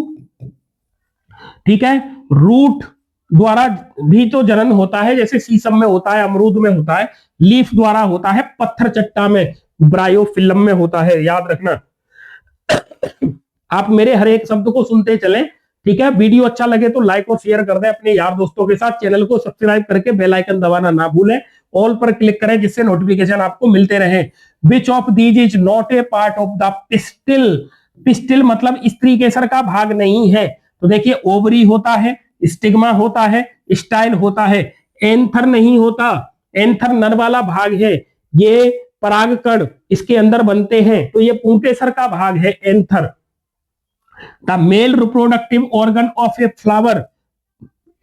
ठीक है, रूट द्वारा भी तो जनन होता है, जैसे सीसम में होता है, अमरूद में होता है, लीफ द्वारा होता है, पत्थर चट्टा में, ब्रायोफिल्म में होता है, याद रखना। आप मेरे हर एक शब्द को सुनते चलें, ठीक है। वीडियो अच्छा लगे तो लाइक और शेयर कर दें अपने यार दोस्तों के साथ, चैनल को सब्सक्राइब करके बेल आइकन दबाना ना भूलें, ऑल पर क्लिक करें जिससे नोटिफिकेशन आपको मिलते रहे। Which of these is not a part of the pistil, pistil मतलब स्त्री केसर का भाग नहीं है, तो देखिए ओवरी होता है, स्टिग्मा होता है, स्टाइल होता है, एंथर नहीं होता, एंथर नर वाला भाग है, ये परागकण इसके अंदर बनते हैं, तो ये पुंकेसर का भाग है anther. The male reproductive organ of a flower,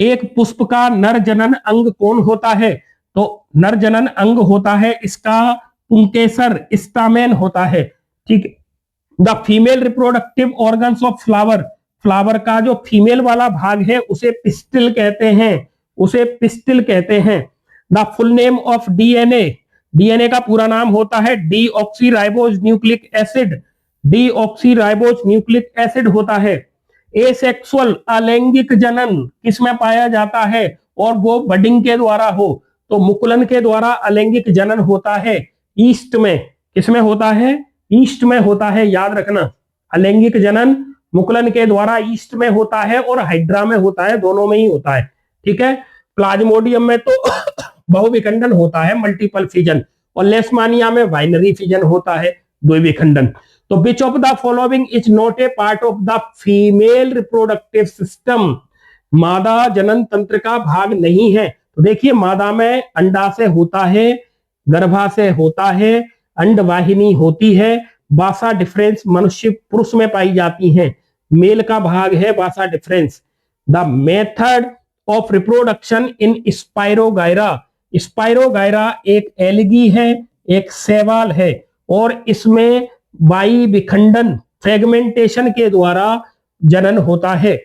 एक पुष्प का नर जनन अंग कौन होता है, तो नर जनन अंग होता है इसका पुंकेसर, स्टामेन होता है, ठीक। The female reproductive organs of flower, flower का जो फीमेल वाला भाग है उसे पिस्टिल कहते हैं, उसे पिस्टिल कहते हैं। The full name of DNA, DNA का पूरा नाम होता है deoxyribose nucleic acid, deoxyribose nucleic acid होता है। एसेक्सुअल अलैंगिक जनन किसमें पाया जाता है और वो बडिंग के द्वारा हो, तो मुकुलन के द्वारा अलैंगिक जनन होता है ईस्ट में। किसमें होता है? ईस्ट में होता है, याद रखना। अलैंगिक जनन मुकुलन के द्वारा ईस्ट में होता है और हाइड्रा में होता है, दोनों में ही होता है। ठीक है। प्लाज्मोडियम में तो बहुविखंडन होता है, मल्टीपल फिजन, और लेशमानिया में बाइनरी फिजन होता है, द्विविखंडन। तो विच of the following is not a part of the female reproductive system, मादा जनन तंत्र का भाग नहीं है। तो देखिए, मादा में अंडाशय होता है, गर्भाशय होता है, अंडवाहिनी होती है, वासा डिफरेंस मनुष्य पुरुष में पाई जाती है, मेल का भाग है vas deferens. The method of reproduction in spirogyra, spirogyra एक एल्गी है, एक शैवाल है, और इसमें वायु विखंडन फ्रेगमेंटेशन के द्वारा जनन होता है।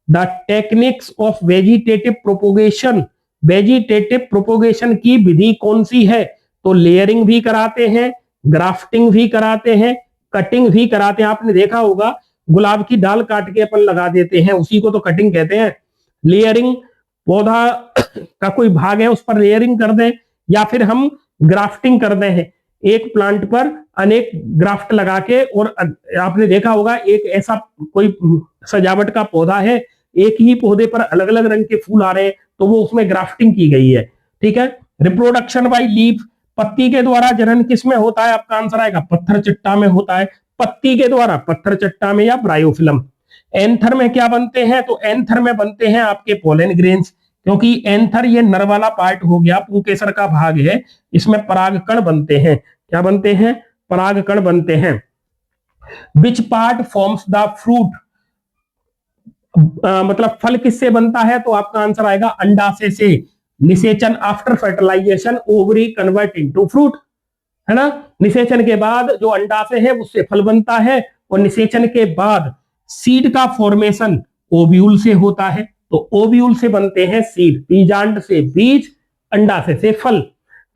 The techniques of vegetative propagation, vegetative propagation की विधि कौन सी है? तो लेयरिंग भी कराते हैं, ग्राफ्टिंग भी कराते हैं, कटिंग भी कराते हैं। आपने देखा होगा गुलाब की डाल काट के अपन लगा देते हैं, उसी को तो कटिंग कहते हैं। लेयरिंग, पौधा का कोई भाग है उस पर लेयरिंग कर दें, या फिर हम ग्राफ्टिंग कर दें, एक प्लांट पर अनेक ग्राफ्ट लगा के। और आपने देखा होगा एक ऐसा कोई सजावट का पौधा है, एक ही पौधे पर अलग अलग रंग के फूल आ रहे हैं, तो वो उसमें ग्राफ्टिंग की गई है। ठीक है। रिप्रोडक्शन बाय लीफ, पत्ती के द्वारा जनन किसमें होता है? आपका आंसर आएगा पत्थर चट्टा में होता है, पत्ती के द्वारा, पत्थर चट्टा में या ब्रायोफिलम। एंथर में क्या बनते हैं? तो एंथर में बनते हैं आपके पोलन ग्रेन्स, क्योंकि एंथर ये नर वाला पार्ट हो गया, पुंकेसर का भाग है, इसमें परागकण बनते हैं। क्या बनते हैं? परागकण बनते हैं। Which part forms the fruit, मतलब फल किससे बनता है? तो आपका आंसर आएगा अंडाशय से। निषेचन after fertilisation ovary convert into fruit, है ना। निषेचन के बाद जो अंडाशय है उससे फल बनता है, और निषेचन के बाद सीड का फॉर्मेशन ओव्यूल से होता है, तो ओव्यूल से बनते हैं सीड, बीजांड से बीज, अंडाशय से फल।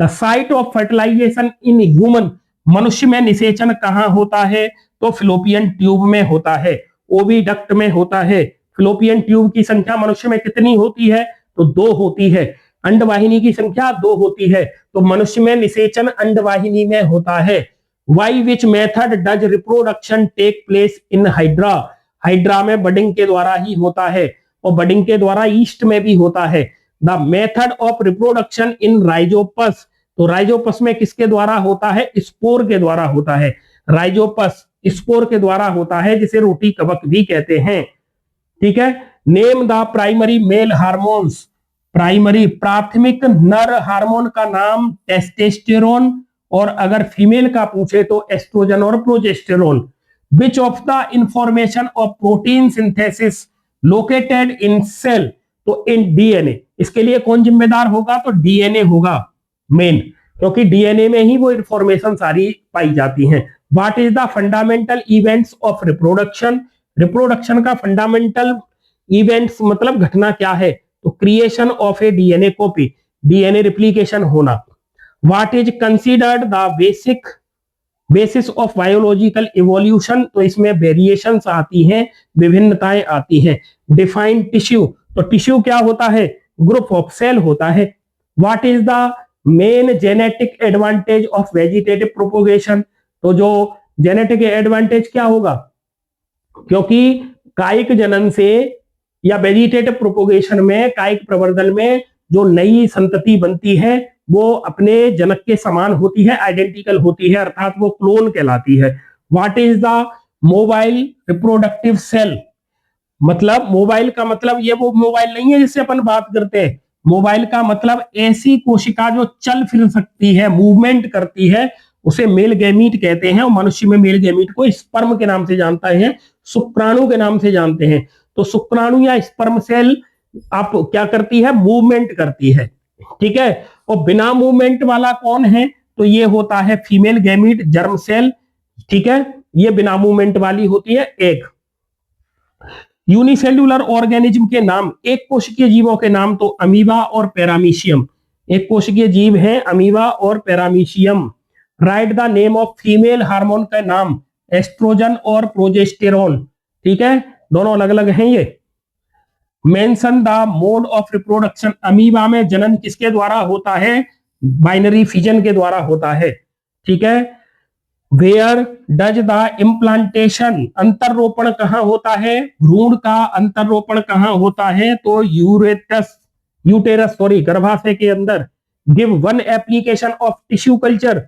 The site of fertilisation in human, मनुष्य में निषेचन कहां होता है? तो फिलोपियन ट्यूब में होता है, ओविडक्ट में होता है। फिलोपियन ट्यूब की संख्या मनुष्य में कितनी होती है? तो 2 होती है। अंडवाहिनी की संख्या 2 होती है, तो मनुष्य में निषेचन अंडवाहिनी में होता है। Why which method does reproduction take place in hydra, hydra में बडिंग के द्वारा ही होता है, और बडिंग के द्वारा ईस्ट में भी होता है। The method of reproduction in Rhizopus, तो राइजोपस में किसके द्वारा होता है? स्पोर के द्वारा होता है। राइजोपस स्पोर के द्वारा होता है, जिसे रोटी कवक भी कहते हैं। ठीक है। Name the primary male hormones, primary प्राथमिक नर हार्मोन का नाम टेस्टोस्टेरोन, और अगर फीमेल का पूछे तो एस्ट्रोजन और progesterone. Which of the information of protein synthesis located in cell, तो इन डीएनए, इसके लिए कौन जिम्मेदार होगा? तो डीएनए होगा मेन, क्योंकि डीएनए में ही वो इंफॉर्मेशन सारी पाई जाती हैं। What is the fundamental events of reproduction, reproduction का फंडामेंटल इवेंट्स मतलब घटना क्या है? तो creation of a DNA copy, DNA replication होना। What is considered the basic basis of biological evolution, तो इसमें वेरिएशंस आती हैं, विभिन्नताएं आती हैं। डिफाइन टिश्यू, तो टिश्यू क्या होता है? ग्रुप ऑफ सेल होता है। What is the main genetic advantage of vegetative propagation, तो जो जेनेटिक एडवांटेज क्या होगा? क्योंकि कायिक जनन से या वेजिटेटिव प्रोपोगेशन में, कायिक प्रवर्धन में जो नई संतति बनती है वो अपने जनक के समान होती है, आइडेंटिकल होती है, अर्थात वो क्लोन कहलाती है। What is the mobile reproductive cell, मतलब मोबाइल का मतलब ये वो मोबाइल नहीं है जिससे अपन बात करते हैं। मोबाइल का मतलब ऐसी कोशिका जो चल फिर सकती है, मूवमेंट करती है, उसे मेल गैमीट कहते हैं। और मनुष्य में मेल गैमीट को स्पर्म के नाम से जानता है, शुक्राणु के नाम से जानते हैं। तो शुक्राणु या स्पर्म सेल आप क्या करती है? मूवमेंट करती है। ठीक है। और बिना मूवमेंट वाला कौन है? तो ये होता है फीमेल गैमीट, जर्म सेल। ठीक है। ये बिना मूवमेंट वाली होती है एग। यूनिसेल्युलर ऑर्गेनिज्म के नाम, एक कोशिकीय जीवों के नाम, तो अमीबा और पैरामीशियम। एक कोशिकीय जीव है अमीबा और paramecium. Right the name of female hormone का नाम, एस्ट्रोजन और प्रोजेस्टेरोन। ठीक है, दोनों अलग अलग हैं ये। Mention the mode of reproduction, amoeba में जनन किसके द्वारा होता है? बाइनरी फिजन के द्वारा होता है। ठीक है, वेयर डज द इम्प्लांटेशन, अंतररोपण कहां होता है? भ्रूण का अंतररोपण कहां होता है? तो यूटेरस गर्भाशय के अंदर। Give one application of tissue culture,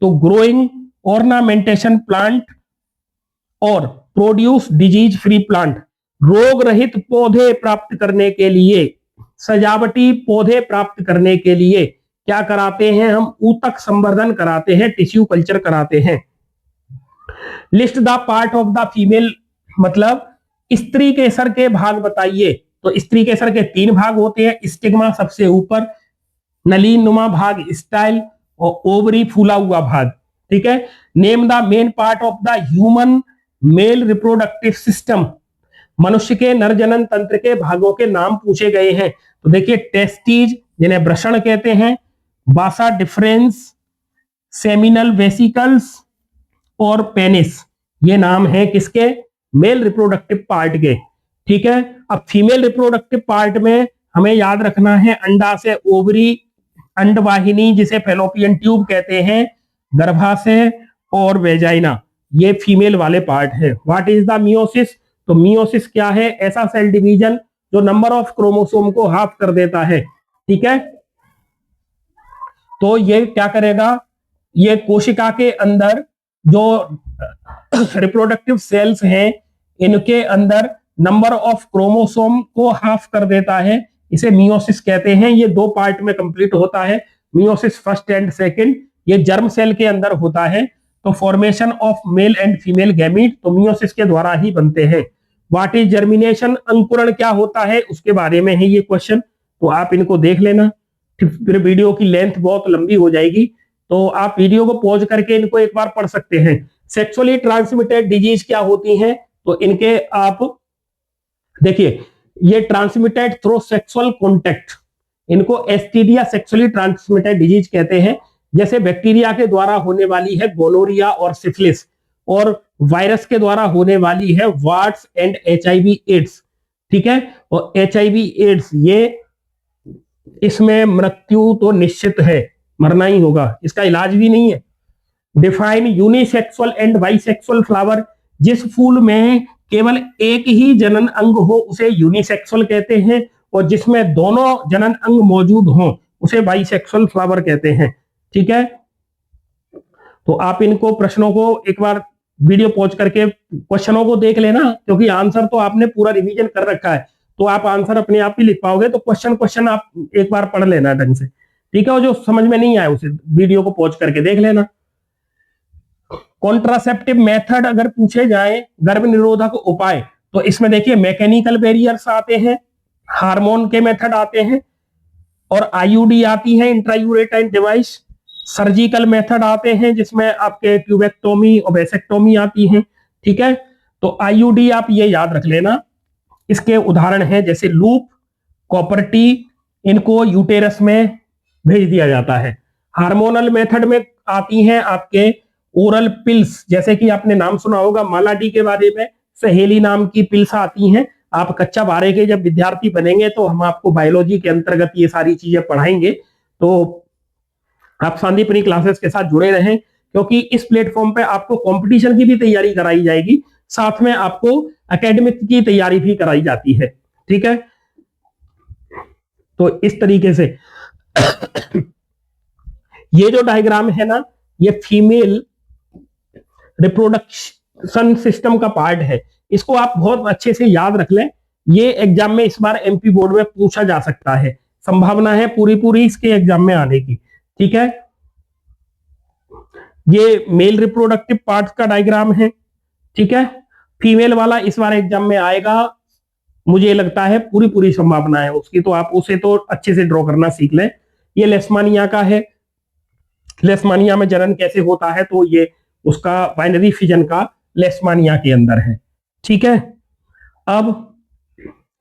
तो ग्रोइंग ऑर्नामेंटेशन प्लांट और प्रोड्यूस डिजीज फ्री प्लांट, रोग रहित पौधे प्राप्त करने के लिए, सजावटी पौधे प्राप्त करने के लिए क्या कराते हैं हम? ऊतक संवर्धन कराते हैं, टिश्यू कल्चर कराते हैं। List the part of the female, मतलब स्त्री केसर के भाग बताइए। तो स्त्री केसर के 3 भाग होते हैं, स्टिग्मा सबसे ऊपर, नलीन नुमा भाग स्टाइल, और ओवरी फूला हुआ भाग। ठीक है, name the main part of the human male reproductive system, मनुष्य के नर जनन तंत्र के भागों के नाम पूछे गए हैं। तो देखिए, टेस्टीज जिन्हें वृषण कहते हैं, बासा डिफरेंस, सेमिनल वेसिकल्स और पेनिस, ये नाम है किसके? मेल रिप्रोडक्टिव पार्ट के। ठीक है, अब फीमेल रिप्रोडक्टिव पार्ट में हमें याद रखना है अंडाशय, ओवरी, अंडवाहिनी जिसे फैलोपियन ट्यूब कहते हैं, गर्भाशय और वेजाइना, ये फीमेल वाले पार्ट है। What is the meiosis? तो मियोसिस क्या है? ऐसा सेल डिवीजन जो नंबर ऑफ क्रोमोसोम को हाफ कर देता है। ठीक है, तो ये क्या करेगा? ये कोशिका के अंदर जो रिप्रोडक्टिव सेल्स हैं, इनके अंदर नंबर ऑफ क्रोमोसोम को हाफ कर देता है, इसे मियोसिस कहते हैं। ये 2 पार्ट में कंप्लीट होता है, मियोसिस फर्स्ट एंड सेकंड। ये जर्म सेल के अंदर होता है। तो formation of male and female gamete तो मियोसिस के द्वारा ही बनते हैं। व्हाट इज जर्मिनेशन, अंकुरण क्या होता है, उसके बारे में है ये क्वेश्चन, तो आप इनको देख लेना। फिर वीडियो की लेंथ बहुत लंबी हो जाएगी, तो आप वीडियो को पॉज करके इनको एक बार पढ़ सकते हैं। सेक्सुअली ट्रांसमिटेड डिजीज क्या होती हैं? तो इनके आप देखिए, ये ट्रांसमिटेड थ्रू सेक्सुअल कॉन्टेक्ट, इनको एसटीडी या सेक्सुअली ट्रांसमिटेड डिजीज कहते हैं। जैसे बैक्टीरिया के द्वारा होने वाली है गोनोरिया और सिफिलिस, और वायरस के द्वारा होने वाली है वार्ड्स एंड एचआईवी एड्स। ठीक है, और एचआईवी एड्स ये, इसमें मृत्यु तो निश्चित है, मरना ही होगा, इसका इलाज भी नहीं है। Define unisexual and bisexual flower, जिस फूल में केवल एक ही जनन अंग हो उसे यूनिसेक्सुअल कहते हैं, और जिसमें दोनों जनन अंग मौजूद हों उसे बाइसेक्सुअल फ्लावर कहते हैं। ठीक है, तो आप इनको प्रश्नों को एक बार वीडियो पॉज करके क्वेश्चनों को देख लेना, क्योंकि आंसर तो आपने पूरा रिवीजन कर रखा है, तो आप आंसर अपने आप ही लिख पाओगे। तो क्वेश्चन आप एक बार पढ़ लेना ढंग से। ठीक है, और जो समझ में नहीं आए उसे वीडियो को पॉज करके देख लेना। कॉन्ट्रासेप्टिव मेथड अगर पूछे जाए, गर्भ निरोधक उपाय, तो इसमें देखिए मैकेनिकल बैरियर्स आते हैं, हार्मोन के मेथड आते हैं, और आईयूडी आती है, इंट्रायूरेटाइन डिवाइस। सर्जिकल मेथड आते हैं जिसमें आपके ट्यूबेक्टोमी और वेसेक्टोमी आती हैं। ठीक है, तो आईयूडी आप ये याद रख लेना। इसके उदाहरण हैं जैसे लूप, कॉपर टी, इनको यूटेरस में भेज दिया जाता है। हार्मोनल मेथड में आती हैं आपके ओरल पिल्स, जैसे कि आपने नाम सुना होगा मालाडी के बारे में, सहेली नाम की पिल्स आती हैं। आप कक्षा 12 के जब विद्यार्थी बनेंगे तो हम आपको बायोलॉजी के अंतर्गत ये सारी चीजें पढ़ाएंगे, तो आप संदीपनी क्लासेस के साथ जुड़े रहें, क्योंकि इस प्लेटफॉर्म पे आपको कंपटीशन की भी तैयारी कराई जाएगी, साथ में आपको एकेडमिक की तैयारी भी कराई जाती है। ठीक है, तो इस तरीके से ये जो डायग्राम है ना, ये फीमेल रिप्रोडक्शन सिस्टम का पार्ट है, इसको आप बहुत अच्छे से याद रख लें। ये एग्जाम में इस बार एमपी बोर्ड में पूछा जा सकता है, संभावना है पूरी इसके एग्जाम में आने की। ठीक है, ये मेल रिप्रोडक्टिव पार्ट का डायग्राम है। ठीक है, फीमेल वाला इस बार एग्जाम में आएगा, मुझे लगता है पूरी संभावना है उसकी, तो आप उसे तो अच्छे से ड्रॉ करना सीख लें। ये लेशमानिया का है, लेशमानिया में जनन कैसे होता है, तो ये उसका बाइनरी फिजन का लेशमानिया के अंदर है। ठीक है, अब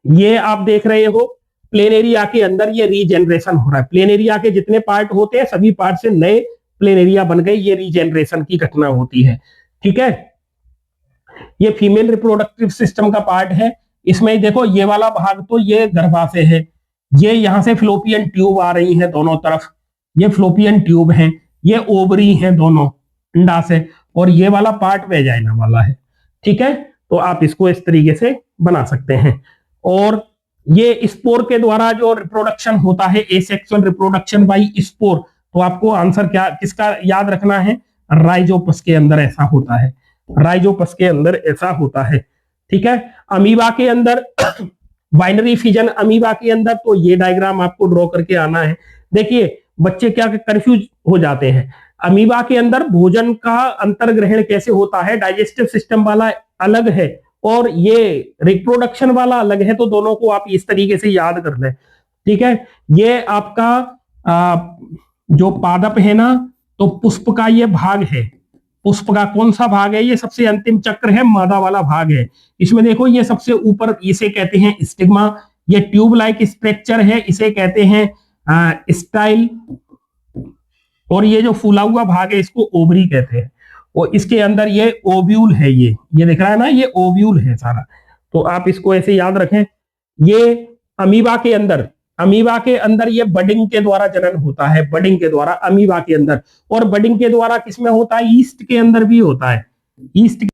ये आप देख रहे हो प्लेन एरिया के अंदर ये रीजेनरेशन हो रहा है। प्लेन एरिया के जितने पार्ट होते हैं सभी पार्ट से नए प्लेन एरिया बन गए, ये रीजेनरेशन की घटना होती है। ठीक है, ये फीमेल रिप्रोडक्टिव सिस्टम का पार्ट है। इसमें देखो ये वाला भाग तो ये गर्भाशय है, ये यहां से फ्लोपियन ट्यूब आ रही है दोनों तरफ, ये फ्लोपियन ट्यूब है, ये ओवरी है दोनों अंडाशय, और ये वाला पार्ट वेजाइना वाला है। ठीक है, तो आप इसको इस तरीके से बना सकते हैं। और ये स्पोर के द्वारा जो रिप्रोडक्शन होता है, एसेक्सुअल रिप्रोडक्शन बाई स्पोर, तो आपको आंसर क्या किसका याद रखना है, राइजोपस के अंदर ऐसा होता है, राइजोपस के अंदर ऐसा होता है। ठीक है, अमीबा के अंदर बाइनरी फिजन अमीबा के अंदर, तो ये डायग्राम आपको ड्रॉ करके आना है। देखिए बच्चे क्या कंफ्यूज हो जाते हैं, अमीबा के अंदर भोजन का अंतर ग्रहण कैसे होता है, डाइजेस्टिव सिस्टम वाला अलग है और ये रिप्रोडक्शन वाला अलग है, तो दोनों को आप इस तरीके से याद कर लें। ठीक है, ये आपका जो पादप है ना, तो पुष्प का ये भाग है, पुष्प का कौन सा भाग है, ये सबसे अंतिम चक्र है, मादा वाला भाग है। इसमें देखो ये सबसे ऊपर, इसे कहते हैं स्टिग्मा, ये ट्यूब लाइक स्ट्रक्चर है, इसे कहते हैं स्टाइल, और ये जो फूला हुआ भाग है इसको ओवरी कहते हैं। और इसके अंदर ये ओव्यूल है, ये दिख रहा है ना, ये ओव्यूल है सारा। तो आप इसको ऐसे याद रखें। ये अमीबा के अंदर, अमीबा के अंदर ये बडिंग के द्वारा जनन होता है, बडिंग के द्वारा अमीबा के अंदर, और बडिंग के द्वारा किसमें होता है, ईस्ट के अंदर भी होता है, ईस्ट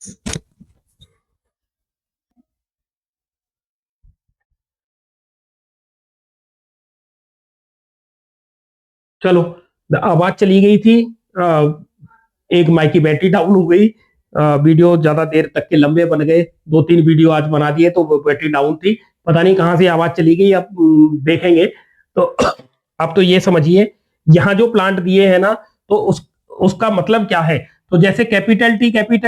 चलो, आवाज चली गई थी। एक माइक की बैटरी डाउन हो गई। वीडियो ज्यादा देर तक के लंबे बन गए, 2-3 वीडियो आज बना दिए तो बैटरी डाउन थी। पता नहीं कहां से आवाज चली गई, अब देखेंगे। तो अब तो ये समझिए, यहाँ जो प्लांट दिए हैं ना, तो उसका मतलब क्या है। तो जैसे कैपिटल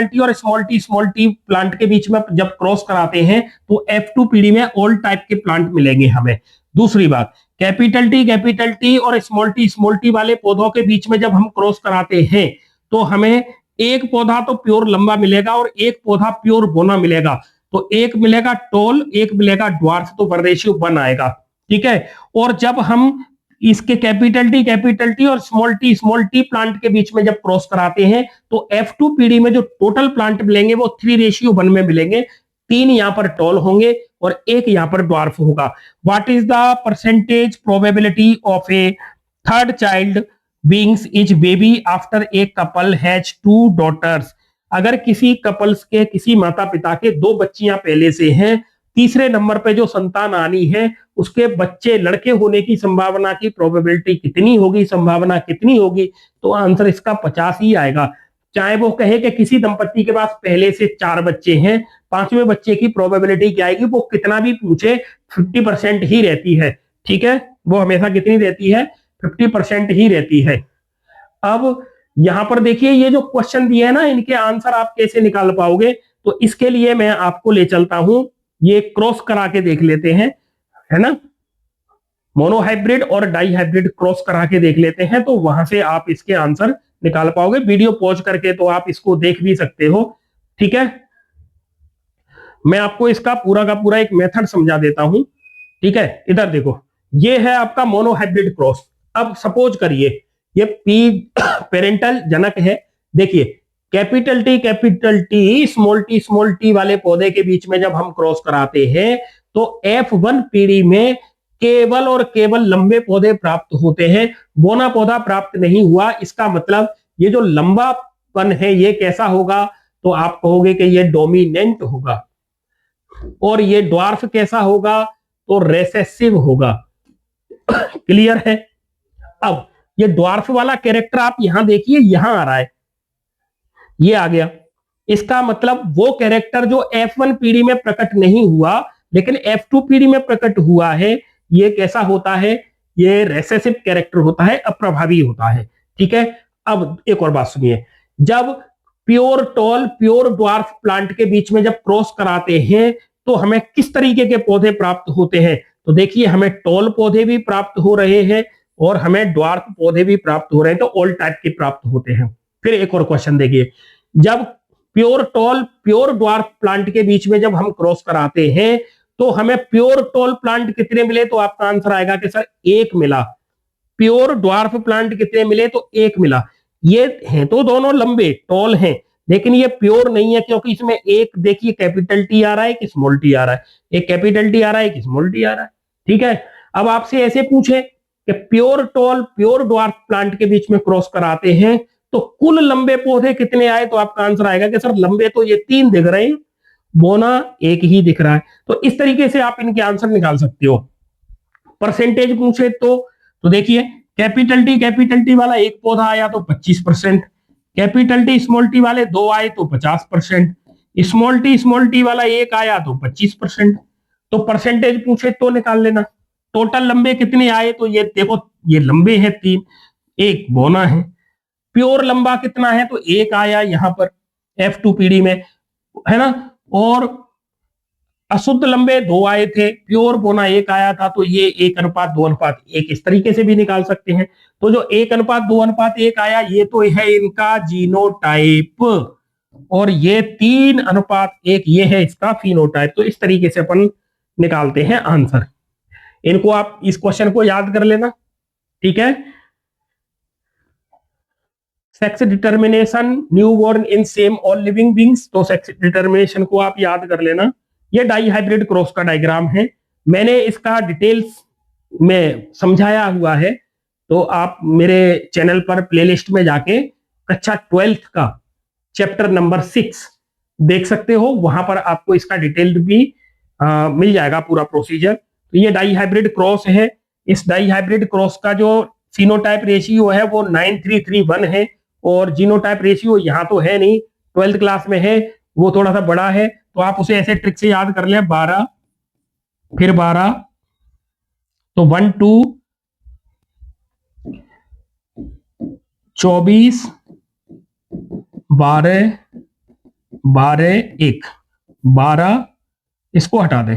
टी और स्मॉल टी प्लांट के बीच में जब क्रॉस कराते हैं तो F2 पीढ़ी में ऑल टाइप के प्लांट मिलेंगे हमें। दूसरी बात, कैपिटल टी और स्मॉल टी वाले पौधों के बीच में जब हम क्रॉस कराते हैं तो हमें एक पौधा तो प्योर लंबा मिलेगा और एक पौधा प्योर बोना मिलेगा। तो एक मिलेगा टॉल, एक मिलेगा ड्वार्फ, तो वन रेशियो 1 आएगा। ठीक है। और जब हम इसके कैपिटल टी और स्मॉल टी प्लांट के बीच में जब क्रॉस कराते हैं तो F2 पीढ़ी में जो टोटल प्लांट मिलेंगे वो 3:1 में मिलेंगे। 3 यहाँ पर टॉल होंगे और एक यहाँ पर ड्वार्फ होगा। What is the percentage probability of a third child beings is baby after a couple has 2 daughters. अगर किसी कपल्स के, किसी माता पिता के 2 बच्चियां पहले से हैं, तीसरे नंबर पे जो संतान आनी है उसके बच्चे लड़के होने की संभावना की प्रोबेबिलिटी कितनी होगी, संभावना कितनी होगी। तो आंसर इसका 50 ही आएगा। चाहे वो कहे कि किसी दंपत्ति के पास पहले से 4 बच्चे हैं, 5वें बच्चे की प्रोबेबिलिटी क्या आएगी, वो कितना भी पूछे 50% ही रहती है। ठीक है, वो हमेशा कितनी रहती है, 50% ही रहती है। अब यहां पर देखिए, ये जो क्वेश्चन दिए है ना, इनके आंसर आप कैसे निकाल पाओगे। तो इसके लिए मैं आपको ले चलता हूं, ये क्रॉस करा के देख लेते हैं, है ना। मोनोहाइब्रिड और डाई हाइब्रिड क्रॉस करा के देख लेते हैं, तो वहां से आप इसके आंसर निकाल पाओगे। वीडियो पॉज करके तो आप इसको देख भी सकते हो। ठीक है, मैं आपको इसका पूरा का पूरा एक मेथड समझा देता हूं। ठीक है, इधर देखो, ये है आपका मोनोहाइब्रिड क्रॉस। अब सपोज करिए ये पी पेरेंटल जनक है। देखिए, कैपिटल टी स्मॉल टी वाले पौधे के बीच में जब हम क्रॉस कराते हैं तो F1 पीढ़ी में केवल और केवल लंबे पौधे प्राप्त होते हैं, बोना पौधा प्राप्त नहीं हुआ। इसका मतलब ये जो लंबापन है ये कैसा होगा, तो आप कहोगे कि ये डोमिनेंट होगा। और ये ड्वार्फ कैसा होगा, तो रेसेसिव होगा। क्लियर है। अब ये ड्वार्फ वाला कैरेक्टर आप यहां देखिए, यहां आ रहा है, ये आ गया। इसका मतलब वो कैरेक्टर जो F1 पीढ़ी में प्रकट नहीं हुआ लेकिन F2 पीढ़ी में प्रकट हुआ है, ये कैसा होता है, ये रेसेसिव कैरेक्टर होता है, अप्रभावी होता है। ठीक है। अब एक और बात सुनिए, जब pure tall pure dwarf plant के बीच में जब क्रॉस कराते हैं तो हमें किस तरीके के पौधे प्राप्त होते हैं। तो देखिए, हमें टॉल पौधे भी प्राप्त हो रहे हैं और हमें ड्वार्फ पौधे भी प्राप्त हो रहे हैं, तो ऑल टाइप के प्राप्त होते हैं। फिर एक और क्वेश्चन देखिए, जब pure tall pure dwarf plant के बीच में जब हम क्रॉस कराते हैं तो हमें प्योर टॉल प्लांट कितने मिले, तो आपका आंसर आएगा कि सर 1 मिला। प्योर ड्वार्फ प्लांट कितने मिले, तो 1 मिला। ये हैं तो दोनों लंबे टॉल हैं लेकिन ये प्योर नहीं है, क्योंकि इसमें एक देखिए कैपिटल टी आ रहा है कि स्मॉल टी आ रहा है, एक कैपिटल टी आ रहा है कि स्मॉल टी आ रहा है। ठीक है। अब आपसे ऐसे पूछे कि pure tall pure dwarf plant के बीच में क्रॉस कराते हैं तो कुल लंबे पौधे कितने आए, तो आपका आंसर आएगा कि सर लंबे तो ये 3 दिख रहे हैं, बोना 1 ही दिख रहा है। तो इस तरीके से आप इनके आंसर निकाल सकते हो। परसेंटेज पूछे तो देखिए, कैपिटल टी वाला एक पौधा आया तो 25%, कैपिटल टी स्मॉल टी वाले 2 आए तो 50%, स्मॉल टी वाला एक आया तो 25%। तो परसेंटेज पूछे तो निकाल लेना। टोटल लंबे कितने आए, तो ये देखो, ये लंबे हैं 3, एक बोना है। प्योर लंबा कितना है, तो 1 आया यहां पर F2 पीढ़ी में, है ना। और अशुद्ध लंबे 2 आए थे, प्योर बोना 1 आया था, तो ये 1:2:1 इस तरीके से भी निकाल सकते हैं। तो जो 1:2:1 आया ये तो है इनका जीनोटाइप, और ये 3:1 ये है इसका फिनोटाइप। तो इस तरीके से अपन निकालते हैं आंसर। इनको आप इस क्वेश्चन को याद कर लेना। ठीक है। Sex determination new born in same all living beings, तो सेक्स डिटर्मिनेशन को आप याद कर लेना। ये डाई हाइब्रिड क्रॉस का डायग्राम है, मैंने इसका डिटेल्स में समझाया हुआ है, तो आप मेरे चैनल पर प्लेलिस्ट में जाके कक्षा 12th का चैप्टर नंबर 6 देख सकते हो, वहां पर आपको इसका डिटेल्ड भी मिल जाएगा पूरा प्रोसीजर। तो ये डाई हाइब्रिड क्रॉस है। इस डाई हाइब्रिड क्रॉस का जो फिनोटाइप रेशियो है वो 9331 है, और जीनोटाइप रेशियो यहाँ तो है नहीं, 12th क्लास में है, वो थोड़ा सा बड़ा है, तो आप उसे ऐसे ट्रिक से याद कर लें, 12 फिर 12, तो 1 2 24 12 12 1 12, इसको हटा दें।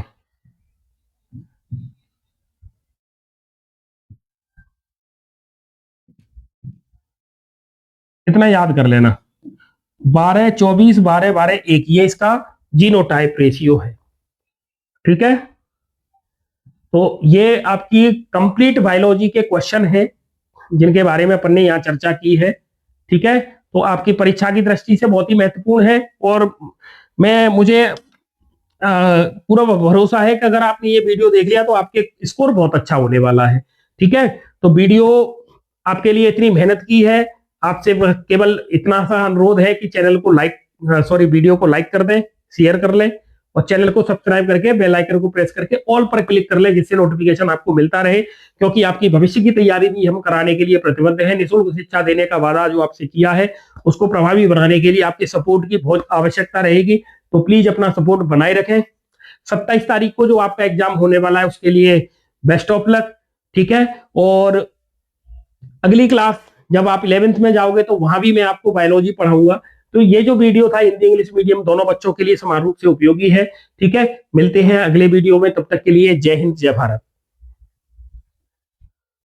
इतना याद कर लेना, 12 24 12 12 1, ये इसका जीनोटाइप रेशियो है। ठीक है, तो ये आपकी कंप्लीट बायोलॉजी के क्वेश्चन है जिनके बारे में अपन ने यहाँ चर्चा की है। ठीक है, तो आपकी परीक्षा की दृष्टि से बहुत ही महत्वपूर्ण है, और मुझे पूरा भरोसा है कि अगर आपने ये वीडियो देख लिया तो आपके स्कोर बहुत अच्छा होने वाला है। ठीक है, तो वीडियो आपके लिए इतनी मेहनत की है, आपसे केवल इतना सा अनुरोध है कि चैनल को वीडियो को लाइक कर दें, शेयर कर लें, और चैनल को सब्सक्राइब करके बेल आइकन को प्रेस करके ऑल पर क्लिक कर लें, जिससे नोटिफिकेशन आपको मिलता रहे, क्योंकि आपकी भविष्य की तैयारी भी हम कराने के लिए प्रतिबद्ध है। निःशुल्क शिक्षा देने का वादा जो आपसे किया है उसको प्रभावी बनाने के लिए आपके सपोर्ट की बहुत आवश्यकता रहेगी, तो प्लीज अपना सपोर्ट बनाए रखें। 27 तारीख को जो आपका एग्जाम होने वाला है उसके लिए बेस्ट ऑफ लक। ठीक है, और अगली क्लास जब आप 11th में जाओगे तो वहां भी मैं आपको बायोलॉजी पढ़ाऊंगा। तो ये जो वीडियो था हिंदी इंग्लिश मीडियम दोनों बच्चों के लिए समान रूप से उपयोगी है। ठीक है, मिलते हैं अगले वीडियो में, तब तक के लिए जय हिंद जय भारत।